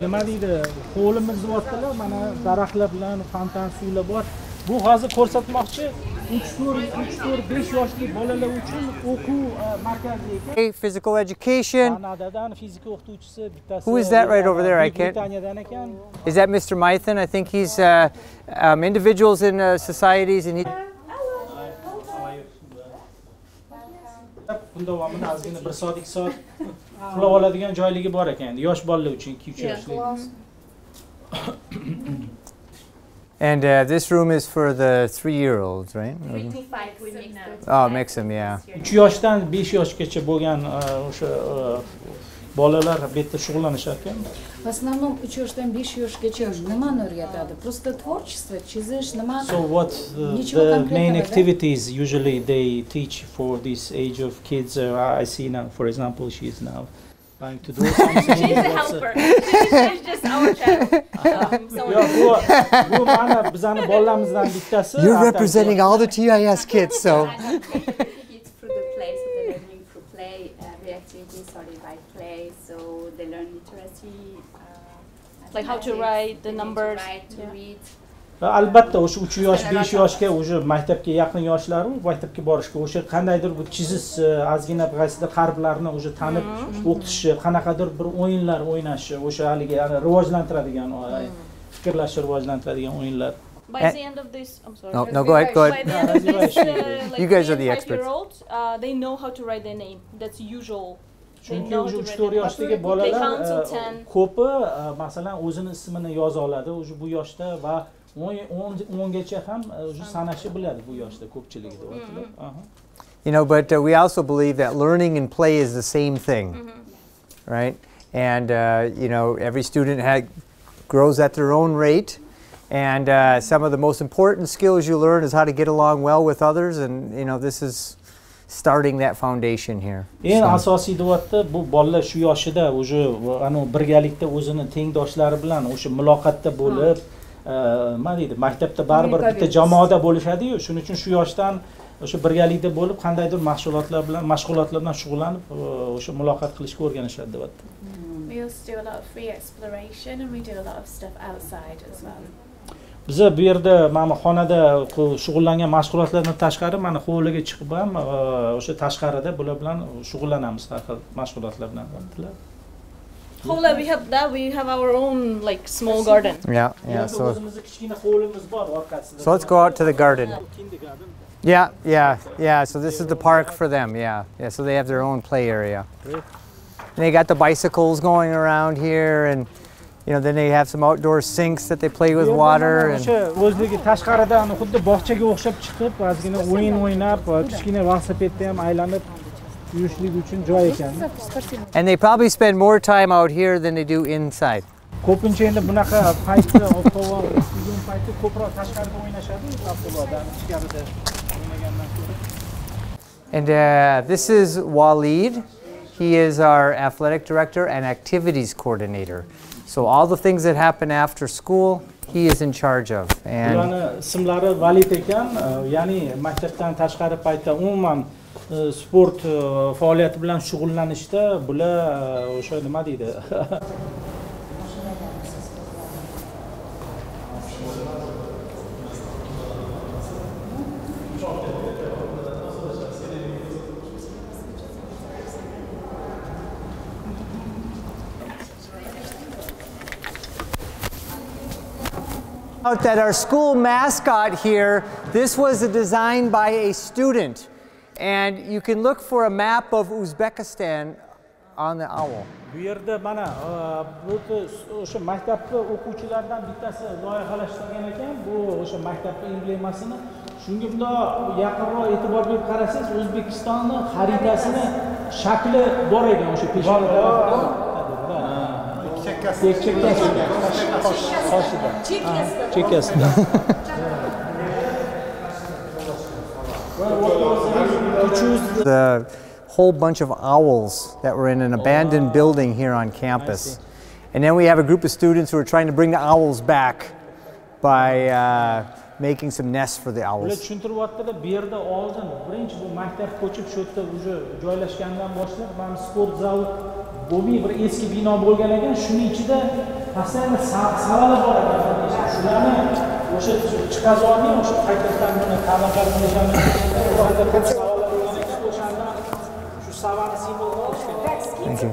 [SPEAKER 1] Nima deydi? Qo'limiz bo'tdilar, mana daraxtlar bilan fontan suvlar bor. Bu hozir ko'rsatmoqchi 3-4-5 yoshli bolalar uchun o'quv markazi ekan.
[SPEAKER 2] Physical education.
[SPEAKER 1] Kanadadan fizik o'qituvchisi bittasi.
[SPEAKER 2] Who is that right over there? I can't. Is that Mr. Mython? I think he's individuals in societies and he.
[SPEAKER 1] Bunda davomida ozgina 1 soat 2 soat uxlab oladigan joyligi bor ekan, yosh bolalar uchun 2-3 yoshli.
[SPEAKER 2] And this room is for the 3-year-olds, right?
[SPEAKER 10] 3 to 5 we mix them.
[SPEAKER 2] Oh, mix them, yeah.
[SPEAKER 1] 3 yoshdan 5 yoshgacha bo'lgan o'sha bolalar bu yerda shug'ullanishar ekan.
[SPEAKER 5] В основном 3 yoshdan 5 yoshgacha nimani o'rgatadi? Просто tворчество, chizish, nima?
[SPEAKER 1] So what the main activities usually they teach for this age of kids? I see now, for example, she is now trying to do something.
[SPEAKER 10] She's a helper. She's just our child.
[SPEAKER 1] Bu mana bizani bolalamizdan bittasi.
[SPEAKER 2] You're representing all the TIS kids, so.
[SPEAKER 12] It's through the play, so they're learning through play. The activities started by play, so they learn literacy.
[SPEAKER 10] Like how to write, the numbers.
[SPEAKER 12] To read.
[SPEAKER 1] Albatta o'sha 3 yosh, 5 yoshga o'sha maktabga yaqin yoshlar maktabga borishga o'sha qandaydir bir chizish, ozgina qaysidir harflarni o'sha tanib o'qitishi, qanaqadir bir o'yinlar o'ynashi, o'sha haligi rivojlantiradigan, fikrlashni rivojlantiradigan o'yinlar.
[SPEAKER 10] By the end of this, I'm sorry.
[SPEAKER 2] No, go ahead, go
[SPEAKER 10] By
[SPEAKER 2] ahead.
[SPEAKER 10] the end of this,
[SPEAKER 2] You guys are the experts.
[SPEAKER 10] They know how to write their name. That's usual.
[SPEAKER 1] Chunki o'sha 3-4 yoshdagi bolalar ko'pi masalan o'zini ismini yoza oladi, o'sha bu yoshda va 10 gacha ham o'sha sanashni biladi bu yoshda ko'pchiligi deyaptilar.
[SPEAKER 2] You know, but we also believe that learning and play is the same thing, right? And you know, every student grows at their own rate, and some of the most important skills you learn is how to get along well with others, and you know, this is starting that foundation here.
[SPEAKER 1] Eng asosiy deyapti, bu bolalar shu yoshida o'sha ana birgalikda o'zini tengdoshlari bilan o'sha muloqotda bo'lib, nima deydi, maktabda baribir bitta jamoada bo'lishadi-yu, shuning uchun shu yoshdan o'sha birgalikda bo'lib qandaydir mashg'ulotlar bilan shug'ullanib o'sha muloqot qilishga o'rganishadi deyapti.
[SPEAKER 12] We also do a lot of free exploration and we do a lot of stuff outside as well.
[SPEAKER 1] Biz bu yerda mana xonada shug'ullangan mashg'ulotlardan tashqari mana hovliga chiqib ham o'sha tashqarida bular bilan shug'ullanamiz, har xil mashg'ulotlar bilan.
[SPEAKER 10] Hovla, we have that. We have our own like small garden.
[SPEAKER 2] Yeah. So let's go out to the garden. Yeah. So this is the park for them. Yeah. So they have their own play area. And they got the bicycles going around here, and you know, then they have some outdoor sinks that they play with water. And
[SPEAKER 1] o'zligi tashqarida xuddi bog'chaga o'xshab chiqib, ozgina o'yin o'ynab, kichkina velosipedda ham aylanib yurishlik uchun joy ekan.
[SPEAKER 2] And they probably spend more time out here than they do inside.
[SPEAKER 1] Ko'pincha endi bunaqa paytda ob-havo issigan paytda ko'proq tashqarida o'ynashadi, avtomobildan ichkarida o'ynagandan ko'ra.
[SPEAKER 2] And this is Walid. He is our athletic director and activities coordinator. So all the things that happen after school, he is in charge of. And
[SPEAKER 1] ularning ismlari Valid ekan, ya'ni maktabdan tashqari paytda umuman sport faoliyati bilan shug'ullanishda bular o'sha nima deydi?
[SPEAKER 2] That our school mascot here, this was a design by a student, and you can look for a map of Uzbekistan on the owl.
[SPEAKER 1] Bu yerda mana bu o'sha maktabda o'quvchilardan bittasi loyihalashtirgan ekan, bu o'sha maktabning emblemasini. Shunga bundoq yaqinroq e'tibor berib qarasangiz, O'zbekistonning xaritasini shakli bor ekan o'sha peshonada. Chekkasida.
[SPEAKER 2] The whole bunch of owls that were in an abandoned building here on campus. And then we have a group of students who are trying to bring the owls back by making some nests for the owls.
[SPEAKER 1] Bu yerda oldin birinchi bu maktab ko'chib shu yerda уже joylashgandan boshlab mana sport zal bo'lmay bir eski bino bo'lgan ekan, shuning ichida aslida savalar bor ekan. Shularni o'sha chiqazib olmay, o'sha qaytadan buni ta'mirlashni o'rtada ko'p savalar bo'lgan ekan, o'shandan shu savarni simvolini olishgan.
[SPEAKER 2] Thank you.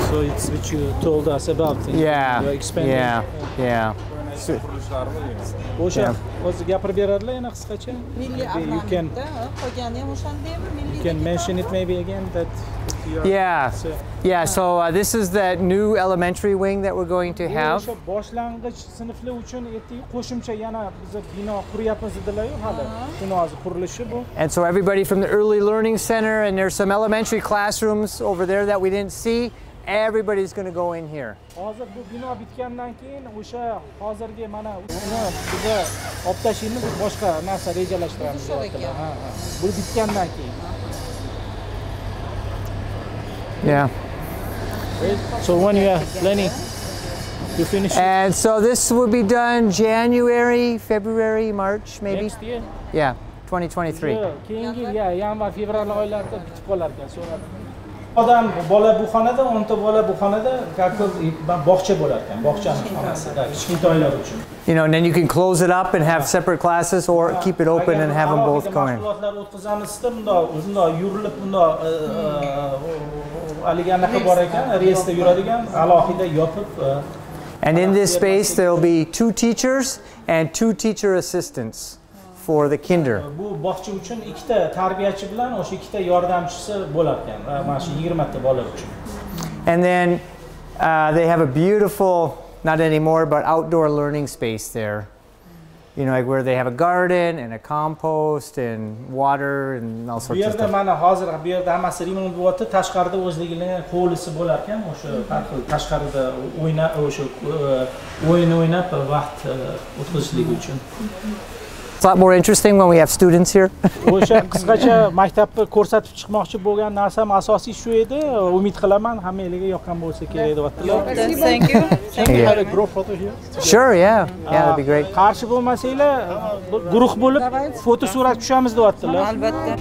[SPEAKER 1] So it's which you told us about.
[SPEAKER 2] Yeah.
[SPEAKER 1] You're expanding.
[SPEAKER 2] Yeah.
[SPEAKER 1] o'sha o'zi gapirib beradilar yana qisqacha. You can mention it maybe again that
[SPEAKER 2] Yeah, so this is that new elementary wing that we're going to have.
[SPEAKER 1] O'sha boshlang'ich sinflar uchun qo'shimcha yana biz bino quryapmiz dedilar-yu hali. Shuni hozir qurilishi bu.
[SPEAKER 2] And so everybody from the Early Learning Center, and there's some elementary classrooms over there that we didn't see. Everybody's going to go in here.
[SPEAKER 1] Hozir bu bino bitgandan keyin o'sha hozirgi mana uni biza olib tashlaymiz, boshqa narsa rejalashtiramiz. Bu bitgandan keyin.
[SPEAKER 2] Yeah.
[SPEAKER 1] So when you are planning to finish?
[SPEAKER 2] And so this will be done January, February, March, maybe?
[SPEAKER 1] Next year?
[SPEAKER 2] Yeah, 2023.
[SPEAKER 1] Keyingi yanvar, fevral oylarida bitib qolar ekan, so'radi. Odam bola bu xonada, 10 ta bola bu xonada, bog'cha bo'lar ekan, bog'chaning xonasida, kichkintoylar uchun.
[SPEAKER 2] You know, and then you can close it up and have separate classes or keep it open and have them both going.
[SPEAKER 1] Mashg'ulotlar o'tkazamizda, bunda yurilib, bunda aligani qilib bor ekan, reysda yuradigan, alohida yopib.
[SPEAKER 2] And in this space there will be 2 teachers and 2 teacher assistants for the kinder.
[SPEAKER 1] Bu bog'cha uchun 2 ta tarbiyachi bilan o'sha 2 ta yordamchisi bo'lar ekan, mana shu 20 ta bola uchun.
[SPEAKER 2] And then they have a beautiful, not anymore, but outdoor learning space there. You know, like where they have a garden and a compost and water and all sorts of
[SPEAKER 1] stuff. Bu yerda mana hozir bu yerda hammasi remont bo'lyapti. Tashqarida o'zligining hovlisi bo'lar ekan, o'sha tashqarida o'sha o'yin o'ynab vaqt o'tkazishlik uchun.
[SPEAKER 2] It's a lot more interesting when we have students here.
[SPEAKER 1] O'sha qisqacha maktabni ko'rsatib chiqmoqchi bo'lgan narsam asosiy shu edi. Umid qilaman hammangizga yoqqan bo'lsa kerak deyaptilar.
[SPEAKER 5] Thank you.
[SPEAKER 1] Can we have a group photo here?
[SPEAKER 2] Sure, yeah. Yeah, that'd be great.
[SPEAKER 1] Qarshi bo'lmasanglar, guruh bo'lib foto surat tushamiz deyaptilar.
[SPEAKER 5] Albatta.